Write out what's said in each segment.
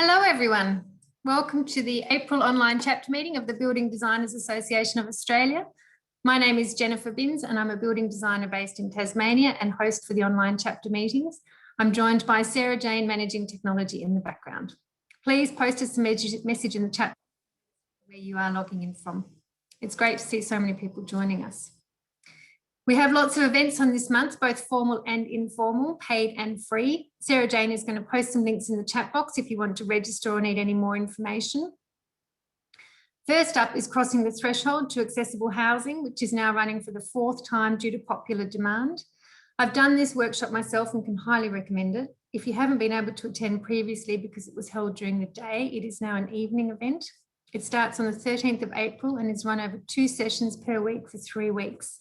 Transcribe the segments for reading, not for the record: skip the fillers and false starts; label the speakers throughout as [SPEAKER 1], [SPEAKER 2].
[SPEAKER 1] Hello everyone. Welcome to the April online chapter meeting of the Building Designers Association of Australia. My name is Jennifer Binns and I'm a building designer based in Tasmania and host for the online chapter meetings. I'm joined by Sarah Jane managing technology in the background. Please post us a message in the chat where you are logging in from. It's great to see so many people joining us. We have lots of events on this month, both formal and informal, paid and free. Sarah Jane is going to post some links in the chat box if you want to register or need any more information. First up is Crossing the Threshold to Accessible Housing, which is now running for the 4th time due to popular demand. I've done this workshop myself and can highly recommend it. If you haven't been able to attend previously because it was held during the day, it is now an evening event. It starts on the 13th of April and is run over 2 sessions per week for 3 weeks.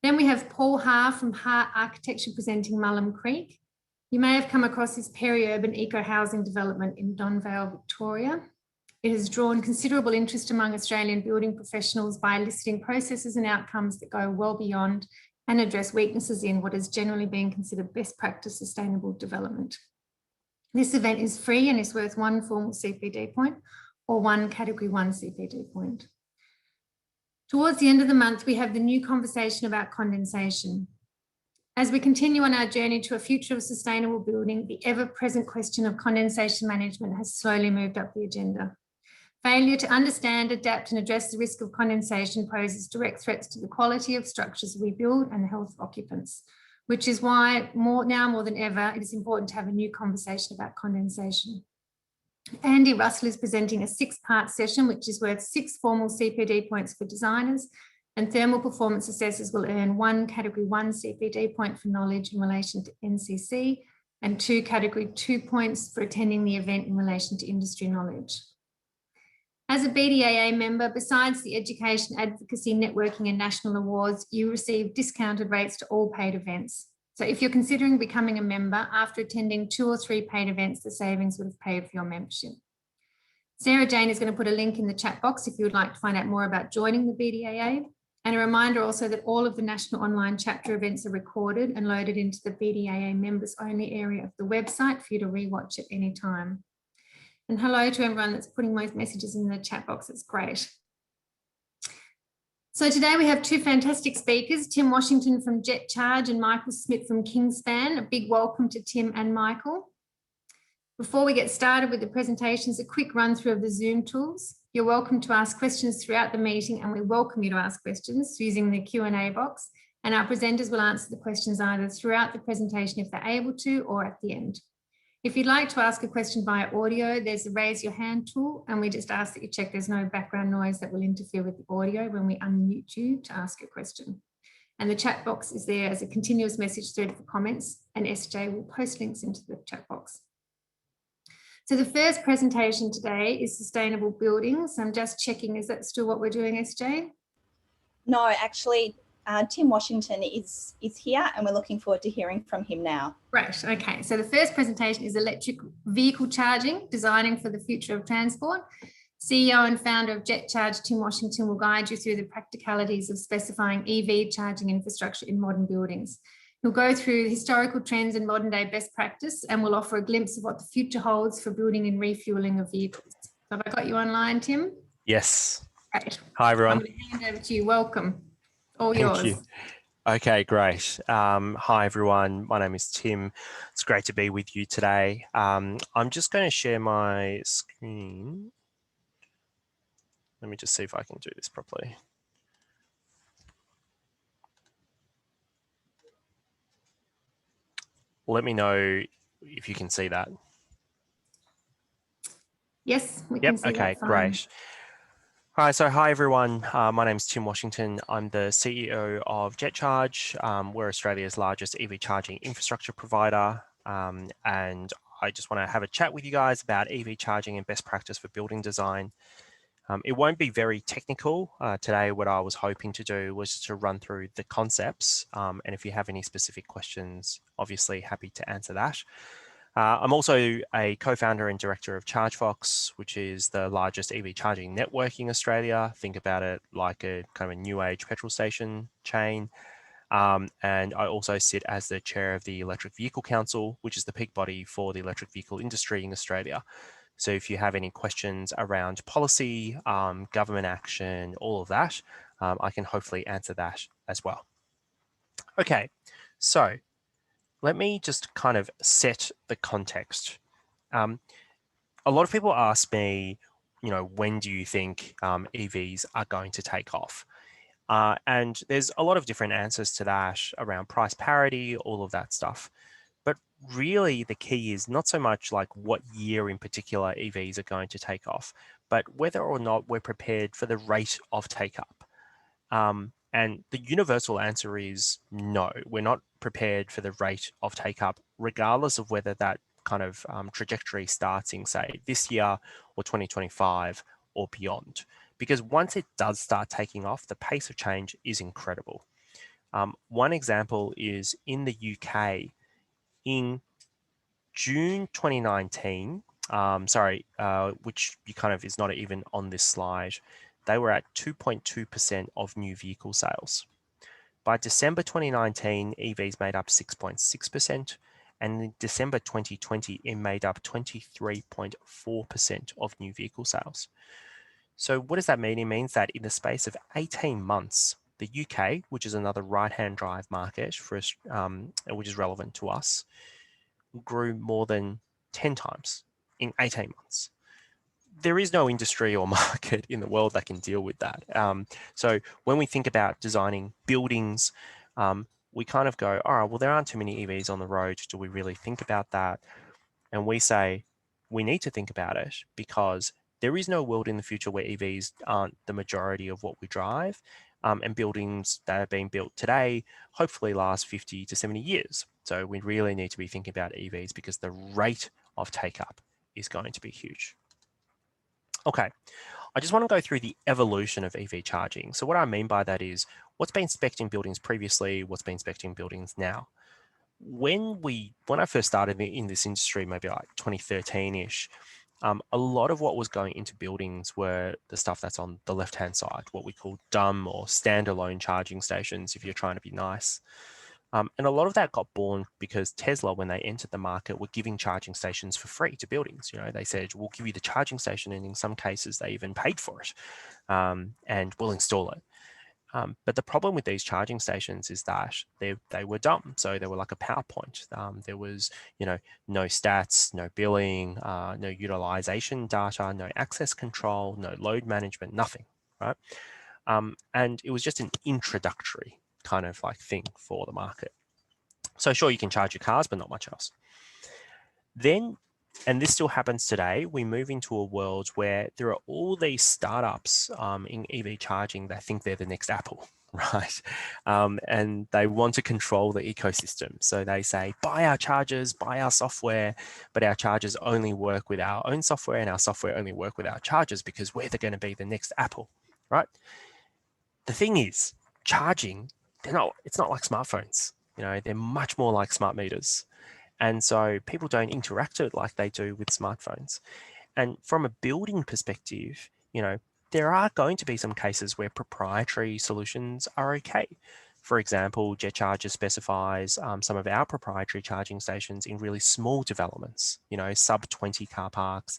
[SPEAKER 1] Then we have Paul Haar from Haar Architecture presenting Mullum Creek. You may have come across this peri-urban eco-housing development in Don Vale, Victoria. It has drawn considerable interest among Australian building professionals by eliciting processes and outcomes that go well beyond and address weaknesses in what is generally being considered best practice sustainable development. This event is free and is worth 1 formal CPD point or 1 Category 1 CPD point. Towards the end of the month, we have the new conversation about condensation. As we continue on our journey to a future of sustainable building, the ever-present question of condensation management has slowly moved up the agenda. Failure to understand, adapt and address the risk of condensation poses direct threats to the quality of structures we build and the health of occupants, which is why now more than ever, it is important to have a new conversation about condensation. Andy Russell is presenting a 6-part session, which is worth 6 formal CPD points for designers, and thermal performance assessors will earn 1 Category 1 CPD point for knowledge in relation to NCC and 2 Category 2 points for attending the event in relation to industry knowledge. As a BDAA member, besides the Education, Advocacy, Networking and National Awards, you receive discounted rates to all paid events. So if you're considering becoming a member, after attending 2 or 3 paid events, the savings would have paid for your membership. Sarah Jane is going to put a link in the chat box if you would like to find out more about joining the BDAA. And a reminder also that all of the national online chapter events are recorded and loaded into the BDAA members only area of the website for you to rewatch at any time. And hello to everyone that's putting most messages in the chat box. It's great. So today we have 2 fantastic speakers, Tim Washington from Jet Charge and Michael Smith from Kingspan. A big welcome to Tim and Michael. Before we get started with the presentations, a quick run through of the Zoom tools. You're welcome to ask questions throughout the meeting and we welcome you to ask questions using the Q&A box, and our presenters will answer the questions either throughout the presentation if they're able to or at the end. If you'd like to ask a question via audio, there's the raise your hand tool, and we just ask that you check there's no background noise that will interfere with the audio when we unmute you to ask your question. And the chat box is there as a continuous message thread for comments, and SJ will post links into the chat box. So the first presentation today is sustainable buildings. I'm just checking, is that still what we're doing, SJ?
[SPEAKER 2] No, actually, Tim Washington is here and we're looking forward to hearing from him now.
[SPEAKER 1] Right, okay. So the first presentation is electric vehicle charging, designing for the future of transport. CEO and founder of Jet Charge, Tim Washington, will guide you through the practicalities of specifying EV charging infrastructure in modern buildings. He'll go through historical trends and modern day best practice and will offer a glimpse of what the future holds for building and refueling of vehicles. So have I got you online, Tim?
[SPEAKER 3] Yes.
[SPEAKER 1] Great.
[SPEAKER 3] Hi, everyone.
[SPEAKER 1] I'm going to hand over to you. Welcome. All
[SPEAKER 3] Thank
[SPEAKER 1] yours.
[SPEAKER 3] you. Okay, great. Hi, everyone. My name is Tim. It's great to be with you today. I'm just going to share my screen. Let me just see if I can do this properly. Let me know if you can see that.
[SPEAKER 1] Yes, we can see that.
[SPEAKER 3] Okay, great. All right, so hi everyone, my name is Tim Washington. I'm the CEO of Jet Charge. We're Australia's largest EV charging infrastructure provider, and I just want to have a chat with you guys about EV charging and best practice for building design. It won't be very technical. Today what I was hoping to do was to run through the concepts, and if you have any specific questions, obviously happy to answer that. I'm also a co-founder and director of ChargeFox, which is the largest EV charging network in Australia. Think about it like a kind of a new age petrol station chain. And I also sit as the chair of the Electric Vehicle Council, which is the peak body for the electric vehicle industry in Australia. So if you have any questions around policy, government action, all of that, I can hopefully answer that as well. Okay, so let me just kind of set the context. A lot of people ask me, when do you think EVs are going to take off? And there's a lot of different answers to that around price parity, all of that stuff. But really the key is not so much like what year in particular EVs are going to take off, but whether or not we're prepared for the rate of take up. And the universal answer is no, we're not prepared for the rate of take up, regardless of whether that kind of trajectory starts in, say, this year or 2025 or beyond. Because once it does start taking off, the pace of change is incredible. One example is in the UK in June 2019, which you kind of is not even on this slide, they were at 2.2% of new vehicle sales. By December 2019, EVs made up 6.6%, and in December 2020, it made up 23.4% of new vehicle sales. So what does that mean? It means that in the space of 18 months, the UK, which is another right-hand drive market for us, which is relevant to us, grew more than 10 times in 18 months. There is no industry or market in the world that can deal with that. So when we think about designing buildings, we kind of go, all right, well, there aren't too many EVs on the road. Do we really think about that? And we say, we need to think about it because there is no world in the future where EVs aren't the majority of what we drive. And buildings that are being built today hopefully last 50 to 70 years. So we really need to be thinking about EVs because the rate of take up is going to be huge. Okay, I just want to go through the evolution of EV charging. So what I mean by that is what's been spec'd in buildings previously, what's been spec'd in buildings now. When I first started in this industry, maybe like 2013-ish, a lot of what was going into buildings were the stuff that's on the left-hand side, what we call dumb or standalone charging stations, if you're trying to be nice. And a lot of that got born because Tesla, when they entered the market, were giving charging stations for free to buildings. They said, we'll give you the charging station, and in some cases, they even paid for it, and we'll install it. But the problem with these charging stations is that they were dumb. So they were like a PowerPoint. There was, no stats, no billing, no utilization data, no access control, no load management, nothing, right? And it was just an introductory kind of like thing for the market. So sure, you can charge your cars, but not much else. Then, and this still happens today, we move into a world where there are all these startups in EV charging that think they're the next Apple, right? And they want to control the ecosystem. So they say, buy our chargers, buy our software, but our chargers only work with our own software and our software only work with our chargers because we're going to be the next Apple, right? The thing is, charging, it's not like smartphones. They're much more like smart meters. And so people don't interact with it like they do with smartphones. And from a building perspective, there are going to be some cases where proprietary solutions are okay. For example, JetCharger specifies some of our proprietary charging stations in really small developments, sub 20 car parks,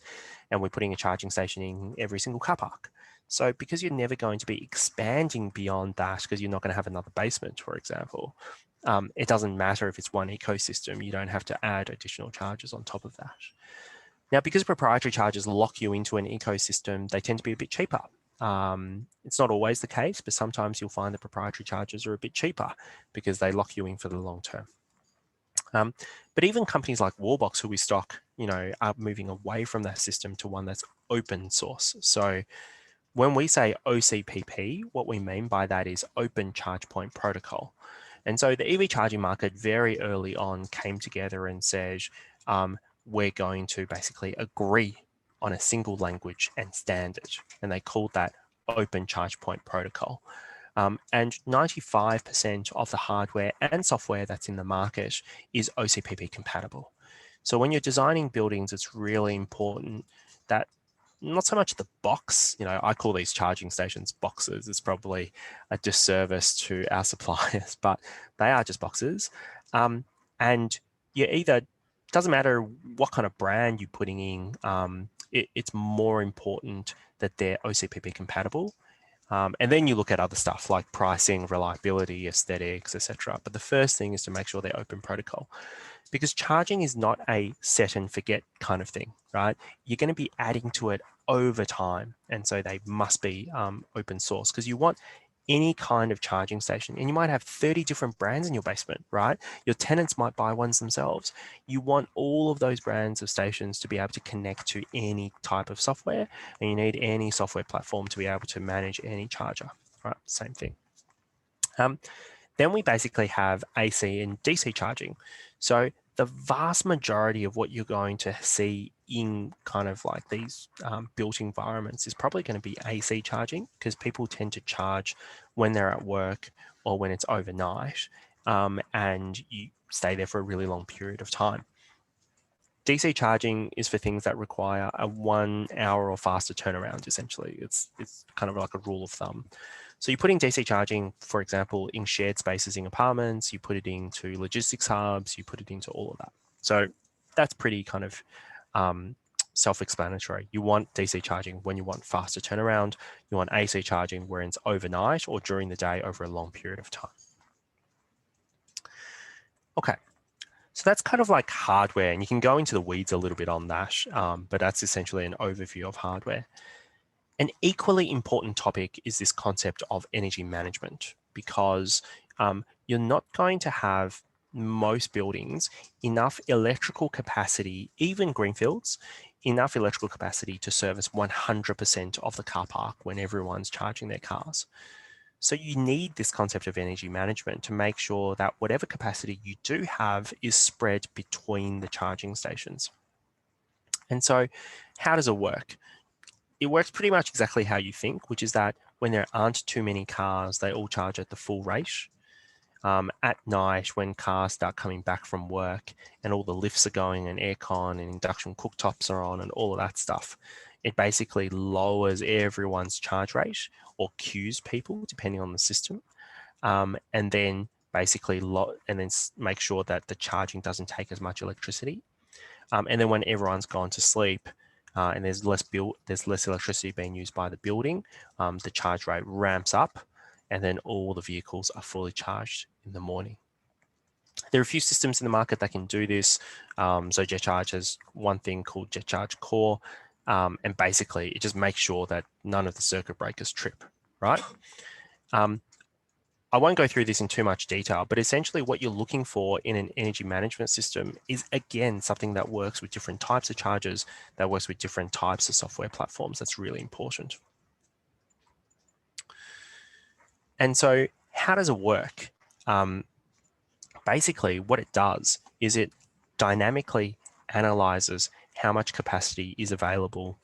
[SPEAKER 3] and we're putting a charging station in every single car park. So because you're never going to be expanding beyond that, because you're not going to have another basement, for example, it doesn't matter if it's one ecosystem, you don't have to add additional charges on top of that. Now, because proprietary chargers lock you into an ecosystem, they tend to be a bit cheaper. It's not always the case, but sometimes you'll find that proprietary chargers are a bit cheaper because they lock you in for the long term. But even companies like Wallbox, who we stock, are moving away from that system to one that's open source. So when we say OCPP, what we mean by that is Open Charge Point Protocol. And so the EV charging market very early on came together and said, we're going to basically agree on a single language and standard. And they called that Open Charge Point Protocol. And 95% of the hardware and software that's in the market is OCPP compatible. So when you're designing buildings, it's really important that not so much the box, I call these charging stations boxes. It's probably a disservice to our suppliers, but they are just boxes. And you either, doesn't matter what kind of brand you're putting in, it's more important that they're OCPP compatible. And then you look at other stuff like pricing, reliability, aesthetics, etc. But the first thing is to make sure they're open protocol, because charging is not a set and forget kind of thing, right? You're going to be adding to it over time. And so they must be open source, because you want any kind of charging station, and you might have 30 different brands in your basement, right? Your tenants might buy ones themselves. You want all of those brands of stations to be able to connect to any type of software, and you need any software platform to be able to manage any charger, right? Same thing. Then we basically have AC and DC charging. So the vast majority of what you're going to see in kind of like these built environments is probably going to be AC charging, because people tend to charge when they're at work or when it's overnight, and you stay there for a really long period of time. DC charging is for things that require a 1 hour or faster turnaround, essentially. It's kind of like a rule of thumb. So you put in DC charging, for example, in shared spaces in apartments, you put it into logistics hubs, you put it into all of that. So that's pretty kind of self-explanatory. You want DC charging when you want faster turnaround. You want AC charging where it's overnight or during the day over a long period of time. Okay. So that's kind of like hardware, and you can go into the weeds a little bit on that, but that's essentially an overview of hardware. An equally important topic is this concept of energy management, because you're not going to have most buildings enough electrical capacity, even greenfields, enough electrical capacity to service 100% of the car park when everyone's charging their cars. So you need this concept of energy management to make sure that whatever capacity you do have is spread between the charging stations. And so how does it work? It works pretty much exactly how you think, which is that when there aren't too many cars, they all charge at the full rate. At night, when cars start coming back from work and all the lifts are going and aircon and induction cooktops are on and all of that stuff, it basically lowers everyone's charge rate or queues people depending on the system, and then basically make sure that the charging doesn't take as much electricity. And then when everyone's gone to sleep and there's less electricity being used by the building, the charge rate ramps up, and then all the vehicles are fully charged in the morning. There are a few systems in the market that can do this. So JetCharge has one thing called JetCharge Core, and basically it just makes sure that none of the circuit breakers trip, right? I won't go through this in too much detail, but essentially what you're looking for in an energy management system is, again, something that works with different types of chargers, that works with different types of software platforms. That's really important. And so how does it work? Basically, what it does is it dynamically analyzes how much capacity is available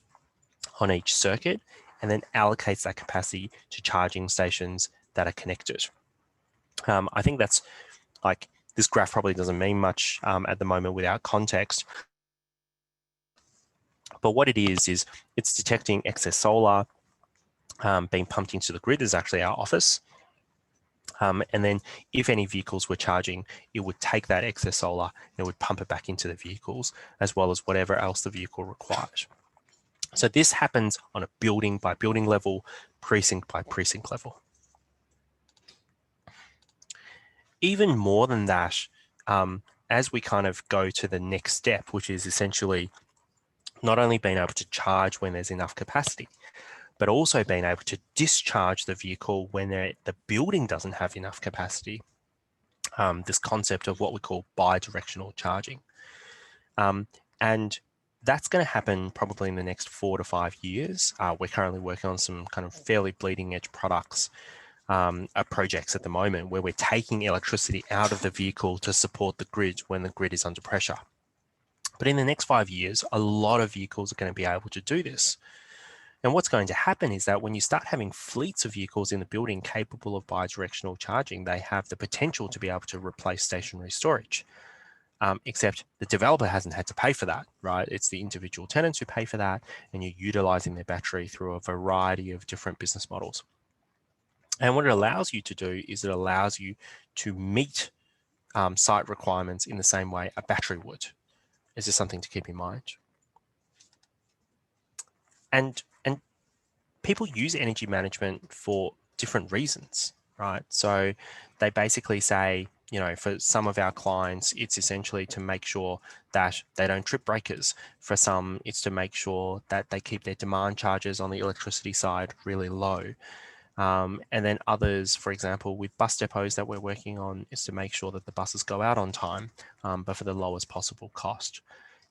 [SPEAKER 3] on each circuit, and then allocates that capacity to charging stations that are connected. I think that's like, this graph probably doesn't mean much at the moment without context. But what it is it's detecting excess solar being pumped into the grid. Is actually our office. And then if any vehicles were charging, it would take that excess solar and it would pump it back into the vehicles, as well as whatever else the vehicle requires. So this happens on a building by building level, precinct by precinct level. Even more than that, as we kind of go to the next step, which is essentially not only being able to charge when there's enough capacity, but also being able to discharge the vehicle when the building doesn't have enough capacity. This concept of what we call bi-directional charging. And that's going to happen probably in the next 4 to 5 years. We're currently working on some kind of fairly bleeding edge products, projects at the moment, where we're taking electricity out of the vehicle to support the grid when the grid is under pressure. But in the next 5 years, a lot of vehicles are going to be able to do this. And what's going to happen is that when you start having fleets of vehicles in the building capable of bi-directional charging, they have the potential to be able to replace stationary storage. Except the developer hasn't had to pay for that, right? It's the individual tenants who pay for that, and you're utilizing their battery through a variety of different business models. And what it allows you to do is it allows you to meet site requirements in the same way a battery would. Is this something to keep in mind? and people use energy management for different reasons, right? So they basically say, you know, for some of our clients, it's essentially to make sure that they don't trip breakers. For some, it's to make sure that they keep their demand charges on the electricity side really low. And then others, for example, with bus depots that we're working on, is to make sure that the buses go out on time, but for the lowest possible cost.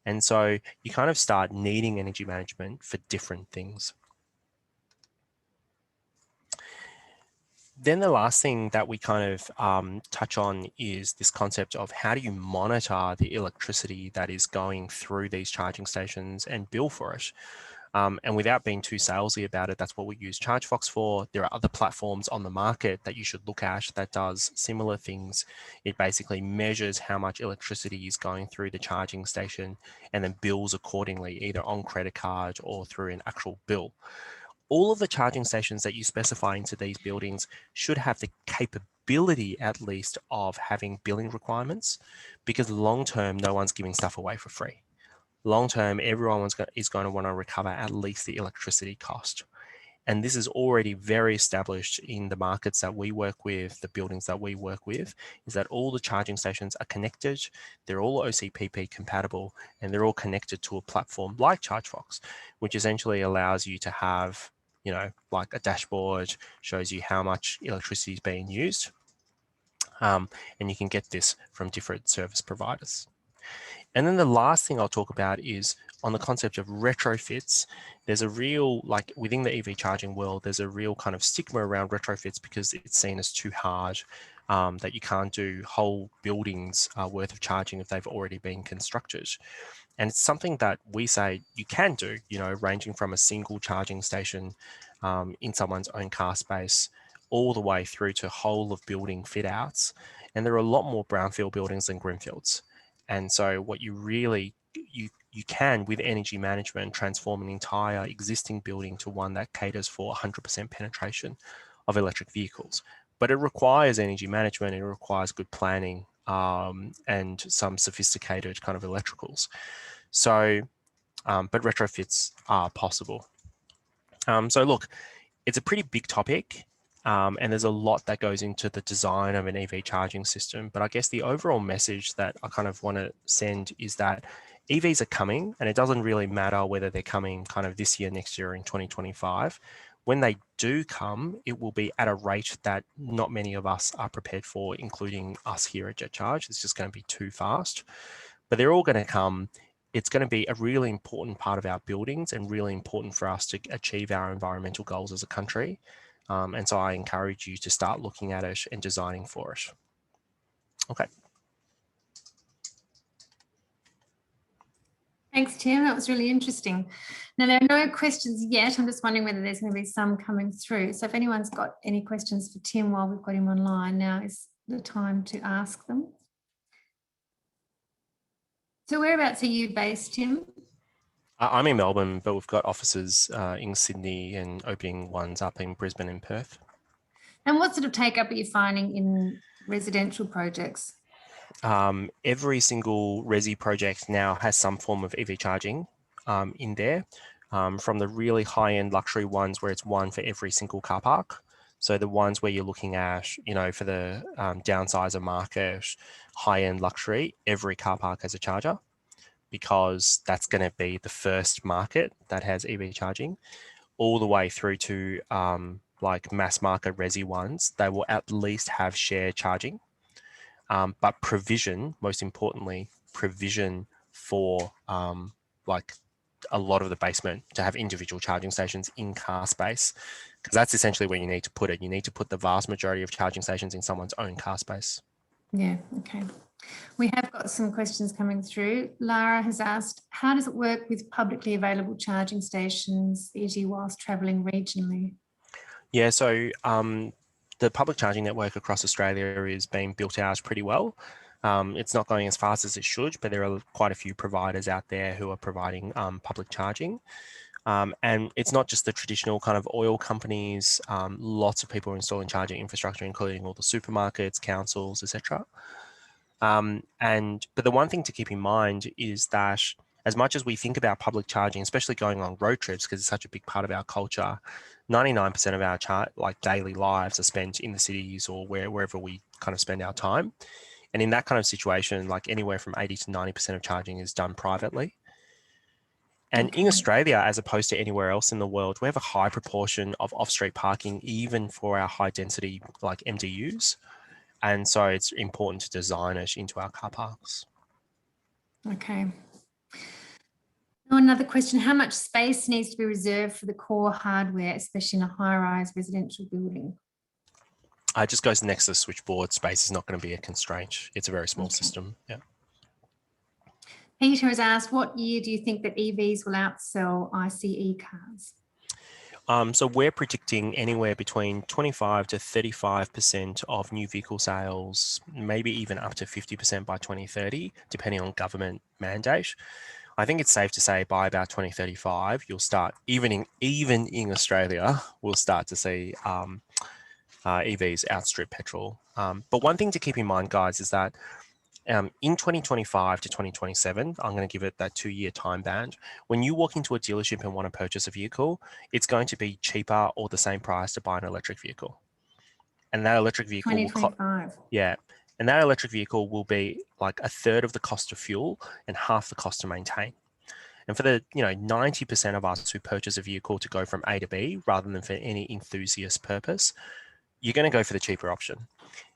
[SPEAKER 3] And so you kind of start needing energy management for different things. Then the last thing that we kind of touch on is this concept of how do you monitor the electricity that is going through these charging stations and bill for it. And without being too salesy about it, that's what we use ChargeFox for. There are other platforms on the market that you should look at that does similar things. It basically measures how much electricity is going through the charging station and then bills accordingly, either on credit card or through an actual bill. All of the charging stations that you specify into these buildings should have the capability, at least, of having billing requirements, because long term, no one's giving stuff away for free. Long term, everyone is going to want to recover at least the electricity cost. And this is already very established in the markets that we work with, the buildings that we work with, is that all the charging stations are connected, they're all OCPP compatible, and they're all connected to a platform like ChargeFox, which essentially allows you to have, you know, like a dashboard, shows you how much electricity is being used. And you can get this from different service providers. And then the last thing I'll talk about is on the concept of retrofits. There's a real, like within the EV charging world, there's a real kind of stigma around retrofits because it's seen as too hard, that you can't do whole buildings worth of charging if they've already been constructed. And it's something that we say you can do, you know, ranging from a single charging station in someone's own car space all the way through to whole of building fit outs. And there are a lot more brownfield buildings than greenfields. And so what you really, you can, with energy management, transform an entire existing building to one that caters for 100% penetration of electric vehicles. But it requires energy management, it requires good planning and some sophisticated kind of electricals. So, but retrofits are possible. So look, it's a pretty big topic. And there's a lot that goes into the design of an EV charging system. But I guess the overall message that I kind of want to send is that EVs are coming, and it doesn't really matter whether they're coming kind of this year, next year, in 2025. When they do come, it will be at a rate that not many of us are prepared for, including us here at JetCharge. It's just going to be too fast. But they're all going to come. It's going to be a really important part of our buildings and really important for us to achieve our environmental goals as a country. And so I encourage you to start looking at it and designing for it. Okay.
[SPEAKER 1] Thanks, Tim. That was really interesting. Now, there are no questions yet. I'm just wondering whether there's going to be some coming through. So if anyone's got any questions for Tim while we've got him online, now is the time to ask them. So whereabouts are you based, Tim?
[SPEAKER 3] I'm in Melbourne, but we've got offices in Sydney and opening ones up in Brisbane and Perth. And
[SPEAKER 1] what sort of take-up are you finding in residential projects?
[SPEAKER 3] Every single resi project now has some form of EV charging in there, from the really high-end luxury ones where it's one for every single car park. So the ones where you're looking at, you know, for the downsizer market, high-end luxury, every car park has a charger, because that's going to be the first market that has EV charging, all the way through to like mass market resi ones. They will at least have shared charging, but provision, most importantly, provision for like a lot of the basement to have individual charging stations in car space, because that's essentially where you need to put it. You need to put the vast majority of charging stations in someone's own car space.
[SPEAKER 1] Yeah, okay. We have got some questions coming through. Lara has asked, how does it work with publicly available charging stations, e.g. whilst travelling regionally?
[SPEAKER 3] Yeah, so the public charging network across Australia is being built out pretty well. It's not going as fast as it should, but there are quite a few providers out there who are providing public charging. And it's not just the traditional kind of oil companies. Lots of people are installing charging infrastructure, including all the supermarkets, councils, etc. But the one thing to keep in mind is that as much as we think about public charging, especially going on road trips, because it's such a big part of our culture, 99% of our daily lives are spent in the cities or wherever we kind of spend our time. And in that kind of situation, like anywhere from 80 to 90% of charging is done privately. And in Australia, as opposed to anywhere else in the world, we have a high proportion of off-street parking, even for our high density like MDUs. And so it's important to design it into our car parks.
[SPEAKER 1] Okay. Now another question, how much space needs to be reserved for the core hardware, especially in a high-rise residential building?
[SPEAKER 3] It just goes next to the switchboard. Space is not going to be a constraint. It's a very small system. Yeah.
[SPEAKER 1] Peter has asked, what year do you think that EVs will outsell ICE cars?
[SPEAKER 3] So we're predicting anywhere between 25 to 35% of new vehicle sales, maybe even up to 50% by 2030, depending on government mandate. I think it's safe to say by about 2035, you'll start, even in Australia, we'll start to see EVs outstrip petrol. But one thing to keep in mind, guys, is that in 2025 to 2027, I'm going to give it that 2-year time band. When you walk into a dealership and want to purchase a vehicle, it's going to be cheaper or the same price to buy an electric vehicle. And that electric vehicle
[SPEAKER 1] 2025.
[SPEAKER 3] And that electric vehicle will be like a third of the cost of fuel and half the cost to maintain. And for the 90% of us who purchase a vehicle to go from A to B rather than for any enthusiast purpose, you're going to go for the cheaper option.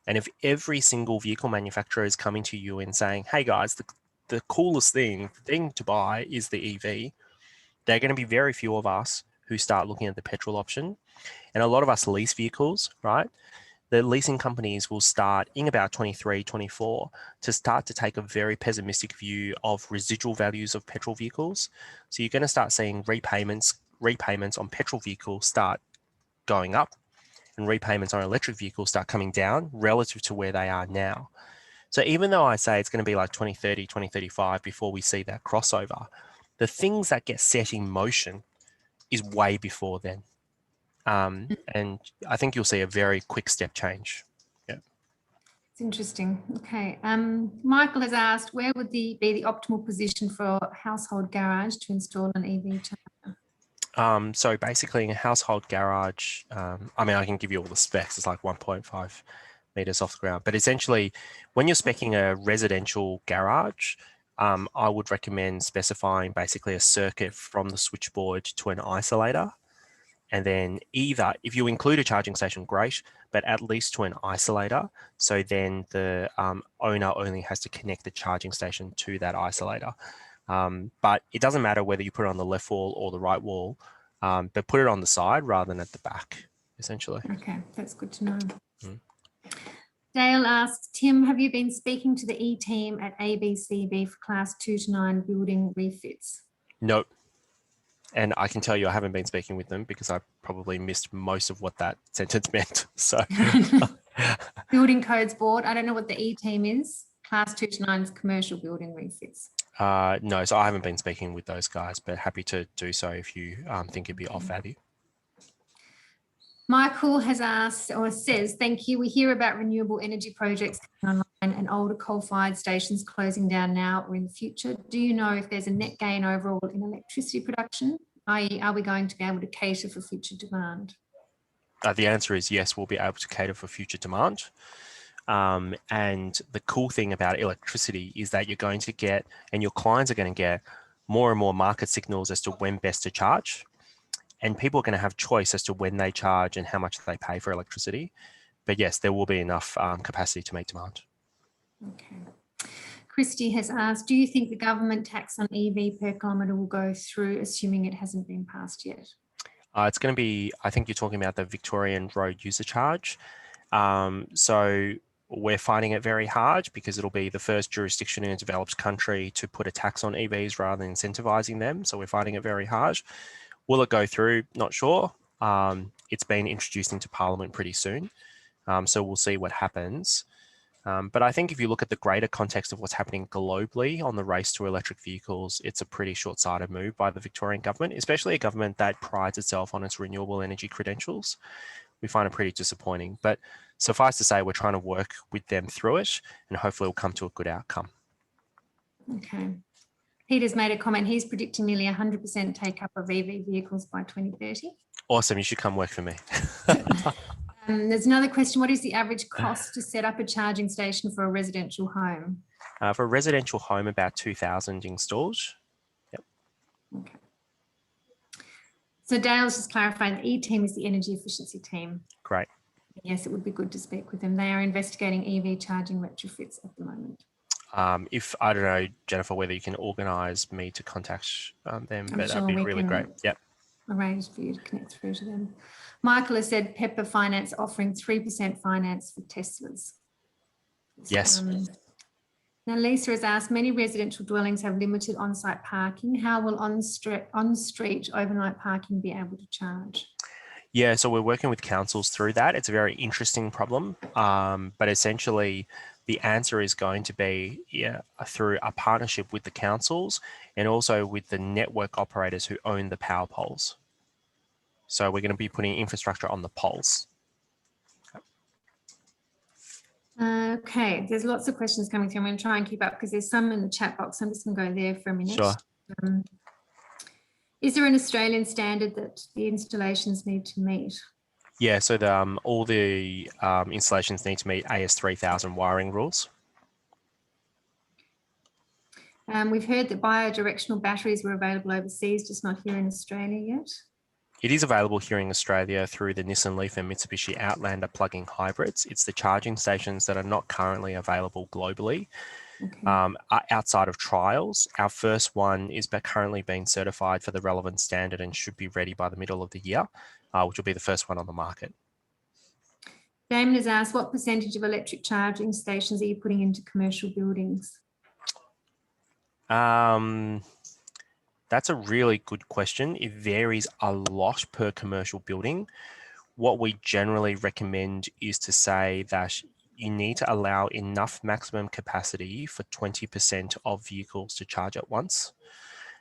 [SPEAKER 3] And if every single vehicle manufacturer is coming to you and saying, hey guys, the coolest thing to buy is the EV, there are going to be very few of us who start looking at the petrol option. And a lot of us lease vehicles, right? The leasing companies will start in about 23, 24 to start to take a very pessimistic view of residual values of petrol vehicles. So you're going to start seeing repayments on petrol vehicles start going up, and repayments on electric vehicles start coming down relative to where they are now. So even though I say it's going to be like 2030, 2035 before we see that crossover, the things that get set in motion is way before then. And I think you'll see a very quick step change. Yeah.
[SPEAKER 1] It's interesting. Okay. Michael has asked, where would be the optimal position for a household garage to install an EV charger?
[SPEAKER 3] So basically in a household garage, I mean, I can give you all the specs. It's like 1.5 meters off the ground. But essentially, when you're specing a residential garage, I would recommend specifying basically a circuit from the switchboard to an isolator. And then either, if you include a charging station, great, but at least to an isolator. So then the owner only has to connect the charging station to that isolator. But it doesn't matter whether you put it on the left wall or the right wall, but put it on the side rather than at the back, essentially.
[SPEAKER 1] Okay, that's good to know. Dale asks, Tim, have you been speaking to the E-team at ABCB for class 2 to 9 building refits?
[SPEAKER 3] Nope. And I can tell you I haven't been speaking with them because I probably missed most of what that sentence meant. So
[SPEAKER 1] Building Codes Board, I don't know what the E-team is. Class 2 to 9 is commercial building refits.
[SPEAKER 3] No, so I haven't been speaking with those guys, but happy to do so if you think it'd be of value.
[SPEAKER 1] Michael has asked or says, thank you. We hear about renewable energy projects coming online and older coal-fired stations closing down now or in the future. Do you know if there's a net gain overall in electricity production? i.e., are we going to be able to cater for future demand?
[SPEAKER 3] The answer is yes, we'll be able to cater for future demand. And the cool thing about electricity is that you're going to get, and your clients are going to get, more and more market signals as to when best to charge. And people are going to have choice as to when they charge and how much they pay for electricity. But yes, there will be enough capacity to meet demand.
[SPEAKER 1] Okay. Christy has asked, do you think the government tax on EV per kilometre will go through, assuming it hasn't been passed yet?
[SPEAKER 3] It's going to be, I think you're talking about the Victorian road user charge. So we're finding it very hard because it'll be the first jurisdiction in a developed country to put a tax on EVs rather than incentivizing them. So we're finding it very hard. Will it go through? Not sure. It's been introduced into Parliament pretty soon. So we'll see what happens. But I think if you look at the greater context of what's happening globally on the race to electric vehicles, it's a pretty short-sighted move by the Victorian government, especially a government that prides itself on its renewable energy credentials. We find it pretty disappointing. But suffice to say, we're trying to work with them through it and hopefully we'll come to a good outcome.
[SPEAKER 1] Okay. Peter's made a comment. He's predicting nearly 100% take up of EV vehicles by 2030.
[SPEAKER 3] Awesome. You should come work for me.
[SPEAKER 1] There's another question. What is the average cost to set up a charging station for a residential home?
[SPEAKER 3] For a residential home, about 2,000 installs. Yep.
[SPEAKER 1] Okay. So Dale's just clarifying the E-team is the energy efficiency team.
[SPEAKER 3] Great.
[SPEAKER 1] Yes, it would be good to speak with them. They are investigating EV charging retrofits at the moment.
[SPEAKER 3] If I don't know, Jennifer, whether you can organise me to contact them, but that'd be really great. Yep.
[SPEAKER 1] Arrange for you to connect through to them. Michael has said Pepper Finance offering 3% finance for Teslas.
[SPEAKER 3] Yes.
[SPEAKER 1] Now Lisa has asked, many residential dwellings have limited on-site parking. How will on-street overnight parking be able to charge?
[SPEAKER 3] Yeah, so we're working with councils through that. It's a very interesting problem, but essentially the answer is going to be through a partnership with the councils and also with the network operators who own the power poles. So we're going to be putting infrastructure on the poles.
[SPEAKER 1] Okay, there's lots of questions coming through. I'm going to try and keep up because there's some in the chat box. I'm just going to go there for a minute.
[SPEAKER 3] Sure.
[SPEAKER 1] Is there an Australian standard that the installations need to meet?
[SPEAKER 3] Yeah, so all the installations need to meet AS3000 wiring rules.
[SPEAKER 1] We've heard that bidirectional batteries were available overseas, just not here in Australia yet.
[SPEAKER 3] It is available here in Australia through the Nissan Leaf and Mitsubishi Outlander plug-in hybrids. It's the charging stations that are not currently available globally. Okay. Outside of trials. Our first one is currently being certified for the relevant standard and should be ready by the middle of the year, which will be the first one on the market.
[SPEAKER 1] Damon has asked, what percentage of electric charging stations are you putting into commercial buildings?
[SPEAKER 3] That's a really good question. It varies a lot per commercial building. What we generally recommend is to say that you need to allow enough maximum capacity for 20% of vehicles to charge at once.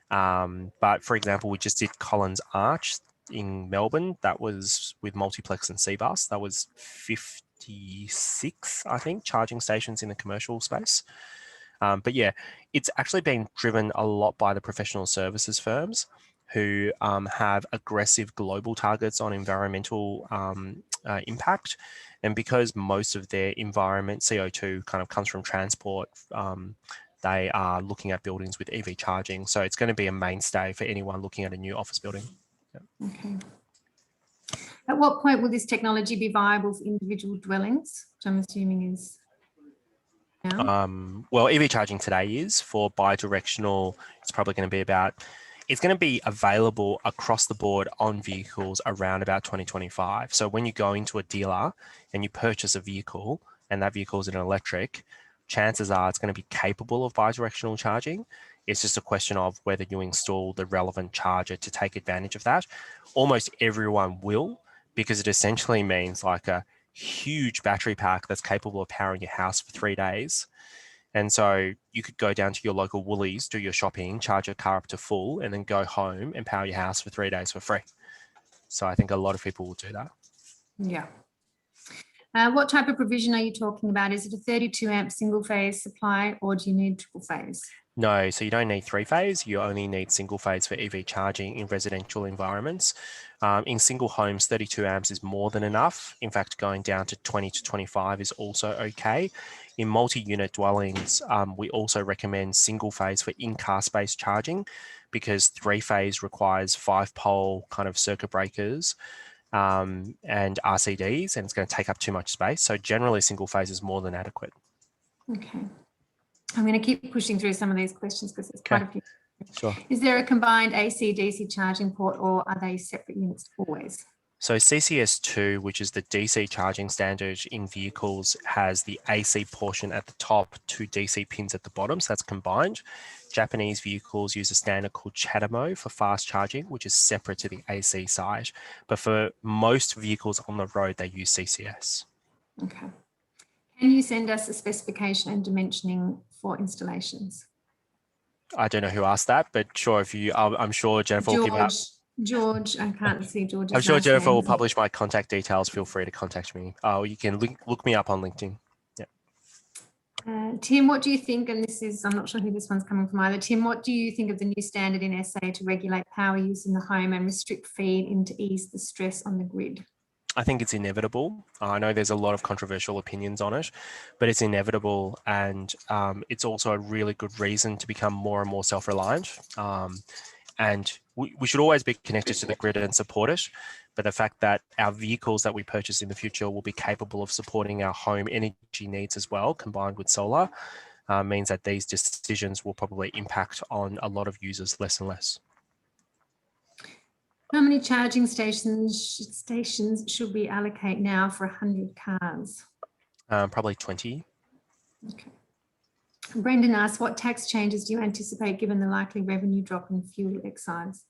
[SPEAKER 3] But for example, we just did Collins Arch in Melbourne. That was with multiplex and C-bus. That was 56, I think, charging stations in the commercial space. But yeah, it's actually been driven a lot by the professional services firms who have aggressive global targets on environmental impact. And because most of their environment, CO2, kind of comes from transport, they are looking at buildings with EV charging. So it's going to be a mainstay for anyone looking at a new office building. Yeah.
[SPEAKER 1] Okay. At what point will this technology be viable for individual dwellings, which I'm assuming is now?
[SPEAKER 3] Well, EV charging today is. For bidirectional, it's probably going to be it's going to be available across the board on vehicles around about 2025. So when you go into a dealer and you purchase a vehicle and that vehicle is an electric, chances are it's going to be capable of bidirectional charging. It's just a question of whether you install the relevant charger to take advantage of that. Almost everyone will, because it essentially means like a huge battery pack that's capable of powering your house for 3 days. And so you could go down to your local Woolies, do your shopping, charge your car up to full, and then go home and power your house for 3 days for free. So I think a lot of people will do that.
[SPEAKER 1] Yeah. What type of provision are you talking about? Is it a 32 amp single phase supply or do you need triple phase?
[SPEAKER 3] No, so you don't need 3-phase. You only need single phase for EV charging in residential environments. In single homes, 32 amps is more than enough. In fact, going down to 20 to 25 is also okay. In multi-unit dwellings, we also recommend single phase for in-car space charging because 3-phase requires 5-pole kind of circuit breakers and RCDs, and it's going to take up too much space. So generally, single phase is more than adequate.
[SPEAKER 1] Okay. I'm going to keep pushing through some of these questions because there's quite a few.
[SPEAKER 3] Sure.
[SPEAKER 1] Is there a combined AC-DC charging port or are they separate units always?
[SPEAKER 3] So CCS2, which is the DC charging standard in vehicles, has the AC portion at the top, 2 DC pins at the bottom, so that's combined. Japanese vehicles use a standard called CHAdeMO for fast charging, which is separate to the AC side. But for most vehicles on the road, they use CCS.
[SPEAKER 1] Okay. Can you send us a specification and dimensioning for installations?
[SPEAKER 3] I don't know who asked that, but sure, if you, I'm sure Jennifer will give out.
[SPEAKER 1] George, I can't see George's
[SPEAKER 3] I'm sure Jennifer
[SPEAKER 1] name.
[SPEAKER 3] will publish my contact details. Feel free to contact me. You can look me up on LinkedIn. Yeah.
[SPEAKER 1] Tim, what do you think, and this is, I'm not sure who this one's coming from either. Tim, what do you think of the new standard in SA to regulate power use in the home and restrict feed in to ease the stress on the grid?
[SPEAKER 3] I think it's inevitable. I know there's a lot of controversial opinions on it, but it's inevitable, and it's also a really good reason to become more and more self-reliant. And we should always be connected to the grid and support it. But the fact that our vehicles that we purchase in the future will be capable of supporting our home energy needs as well, combined with solar, means that these decisions will probably impact on a lot of users less and less.
[SPEAKER 1] How many charging stations should we allocate now for 100 cars?
[SPEAKER 3] Probably 20.
[SPEAKER 1] Okay. Brendan asks, what tax changes do you anticipate given the likely revenue drop in fuel excise?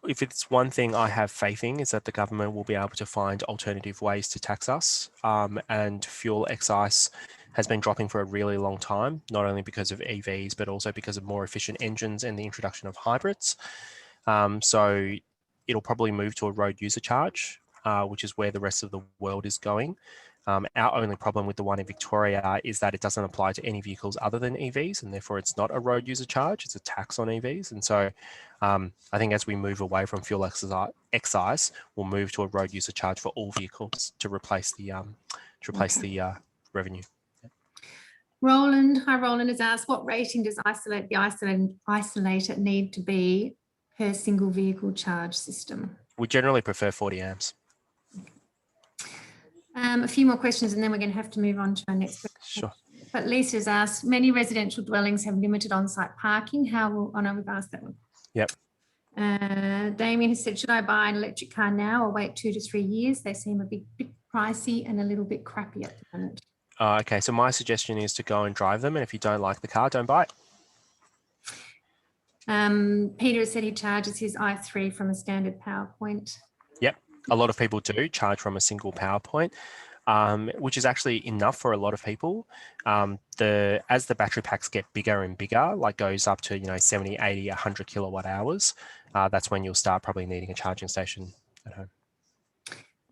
[SPEAKER 3] If it's one thing I have faith in, is that the government will be able to find alternative ways to tax us. And fuel excise has been dropping for a really long time, not only because of EVs, but also because of more efficient engines and the introduction of hybrids. So it'll probably move to a road user charge, which is where the rest of the world is going. Our only problem with the one in Victoria is that it doesn't apply to any vehicles other than EVs, and therefore it's not a road user charge, it's a tax on EVs. And so I think as we move away from fuel excise, we'll move to a road user charge for all vehicles to replace the revenue.
[SPEAKER 1] Roland, hi Roland, has asked, what rating does the isolator need to be per single vehicle charge system?
[SPEAKER 3] We generally prefer 40 amps.
[SPEAKER 1] A few more questions and then we're going to have to move on to our next question.
[SPEAKER 3] Sure.
[SPEAKER 1] But Lisa's asked, many residential dwellings have limited on-site parking. How will, oh no, we've asked that one.
[SPEAKER 3] Yep.
[SPEAKER 1] Damien has said, should I buy an electric car now or wait 2 to 3 years? They seem a bit pricey and a little bit crappy at the moment.
[SPEAKER 3] Okay, so my suggestion is to go and drive them, and if you don't like the car, don't buy it.
[SPEAKER 1] Peter has said he charges his i3 from a standard power point.
[SPEAKER 3] Yep, a lot of people do charge from a single power point, which is actually enough for a lot of people. As the battery packs get bigger and bigger, like goes up to 70, 80, 100 kilowatt hours, that's when you'll start probably needing a charging station at home.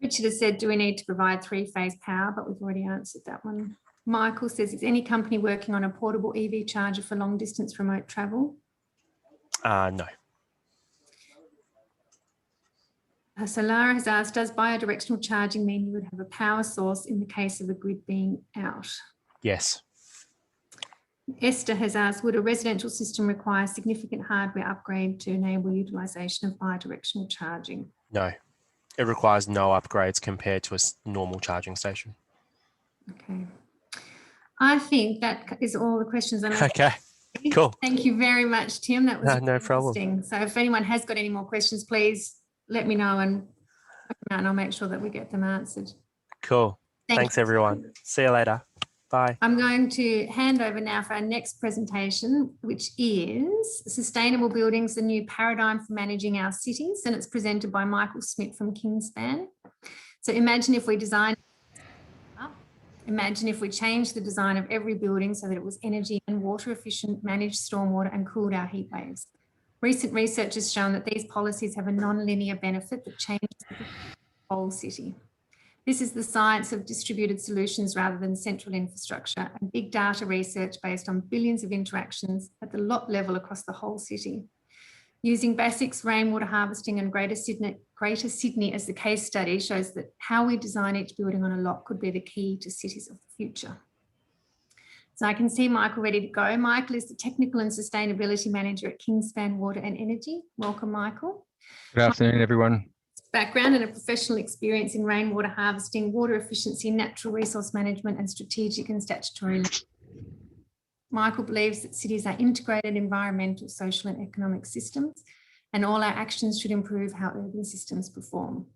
[SPEAKER 1] Richard has said, do we need to provide 3-phase power? But we've already answered that one. Michael says, is any company working on a portable EV charger for long distance remote travel?
[SPEAKER 3] No.
[SPEAKER 1] So Lara has asked, does bidirectional charging mean you would have a power source in the case of a grid being out?
[SPEAKER 3] Yes.
[SPEAKER 1] Esther has asked, would a residential system require significant hardware upgrade to enable utilisation of bidirectional charging?
[SPEAKER 3] No. It requires no upgrades compared to a normal charging station.
[SPEAKER 1] Okay. I think that is all the questions.
[SPEAKER 3] Okay, cool.
[SPEAKER 1] Thank you very much, Tim. That was
[SPEAKER 3] no problem.
[SPEAKER 1] So if anyone has got any more questions, please let me know and I'll make sure that we get them answered.
[SPEAKER 3] Cool. Thanks everyone. See you later. Bye.
[SPEAKER 1] I'm going to hand over now for our next presentation, which is Sustainable Buildings, the New Paradigm for Managing Our Cities, and it's presented by Michael Smith from Kingspan. So imagine if we changed the design of every building so that it was energy and water efficient, managed stormwater and cooled our heat waves. Recent research has shown that these policies have a non-linear benefit that changes the whole city. This is the science of distributed solutions rather than central infrastructure and big data research based on billions of interactions at the lot level across the whole city. Using basics, rainwater harvesting and Greater Sydney as the case study shows that how we design each building on a lot could be the key to cities of the future. So I can see Michael ready to go. Michael is the Technical and Sustainability Manager at Kingspan Water and Energy. Welcome, Michael.
[SPEAKER 4] Good afternoon, everyone.
[SPEAKER 1] Background and a professional experience in rainwater harvesting, water efficiency, natural resource management and strategic and statutory. Michael believes that cities are integrated environmental, social and economic systems and all our actions should improve how urban systems perform.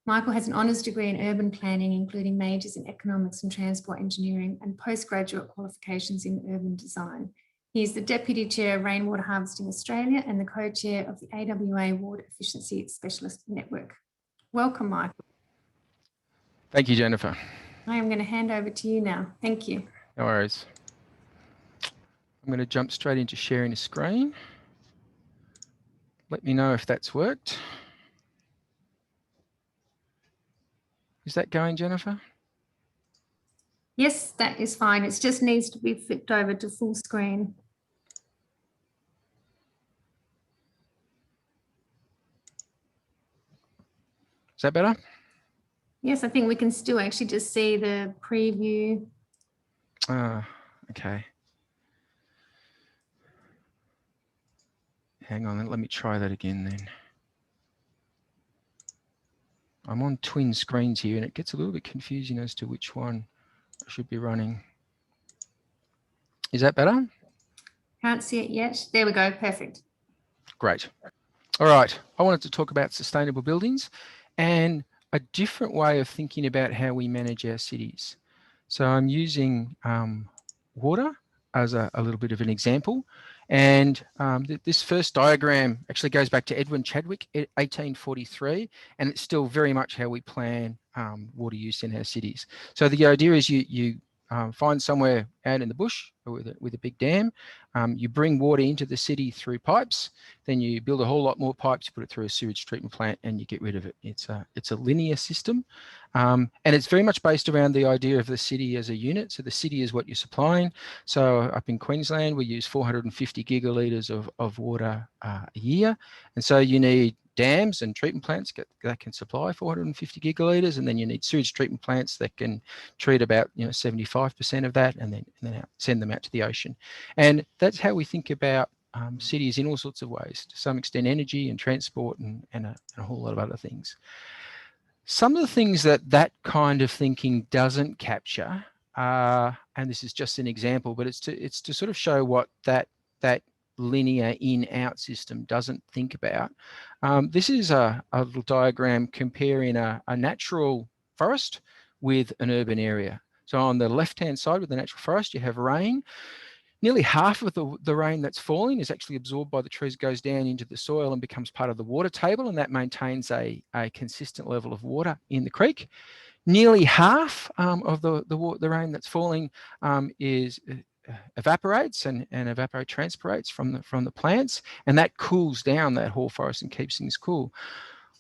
[SPEAKER 1] Michael has an honours degree in urban planning, including majors in economics and transport engineering and postgraduate qualifications in urban design. He is the Deputy Chair of Rainwater Harvesting Australia and the Co-Chair of the AWA Water Efficiency Specialist Network. Welcome, Michael.
[SPEAKER 4] Thank you, Jennifer.
[SPEAKER 1] I am going to hand over to you now. Thank you.
[SPEAKER 4] No worries. I'm going to jump straight into sharing a screen. Let me know if that's worked. Is that going, Jennifer?
[SPEAKER 1] Yes, that is fine. It just needs to be flipped over to full screen.
[SPEAKER 4] Is that better?
[SPEAKER 1] Yes, I think we can still actually just see the preview.
[SPEAKER 4] Okay. Hang on, let me try that again then. I'm on twin screens here and it gets a little bit confusing as to which one I should be running. Is that better?
[SPEAKER 1] Can't see it yet. There we go. Perfect.
[SPEAKER 4] Great. All right. I wanted to talk about sustainable buildings and a different way of thinking about how we manage our cities. So I'm using water as a little bit of an example. And this first diagram actually goes back to Edwin Chadwick, 1843, and it's still very much how we plan water use in our cities. So the idea is you find somewhere out in the bush with a big dam, you bring water into the city through pipes, then you build a whole lot more pipes, you put it through a sewage treatment plant and you get rid of it. It's a linear system. And it's very much based around the idea of the city as a unit. So the city is what you're supplying. So up in Queensland, we use 450 gigalitres of water a year. And so you need dams and treatment plants that can supply 450 gigalitres, and then you need sewage treatment plants that can treat about 75% of that, and then send them out to the ocean. And that's how we think about cities in all sorts of ways, to some extent energy and transport and a whole lot of other things. Some of the things that kind of thinking doesn't capture, and this is just an example, but it's to sort of show what that linear in-out system doesn't think about. This is a little diagram comparing a natural forest with an urban area. So on the left-hand side with the natural forest, you have rain. Nearly half of the rain that's falling is actually absorbed by the trees, goes down into the soil and becomes part of the water table, and that maintains a consistent level of water in the creek. Nearly half of the rain that's falling evaporates and evapotranspirates from the plants, and that cools down that whole forest and keeps things cool.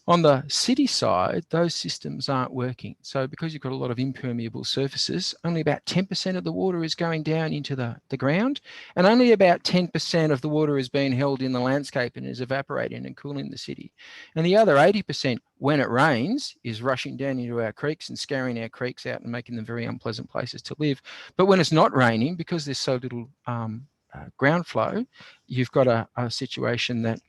[SPEAKER 4] On the city side, those systems aren't working. So because you've got a lot of impermeable surfaces, only about 10% of the water is going down into the ground, and only about 10% of the water is being held in the landscape and is evaporating and cooling the city. And the other 80%, when it rains, is rushing down into our creeks and scouring our creeks out and making them very unpleasant places to live. But when it's not raining, because there's so little ground flow, you've got a situation that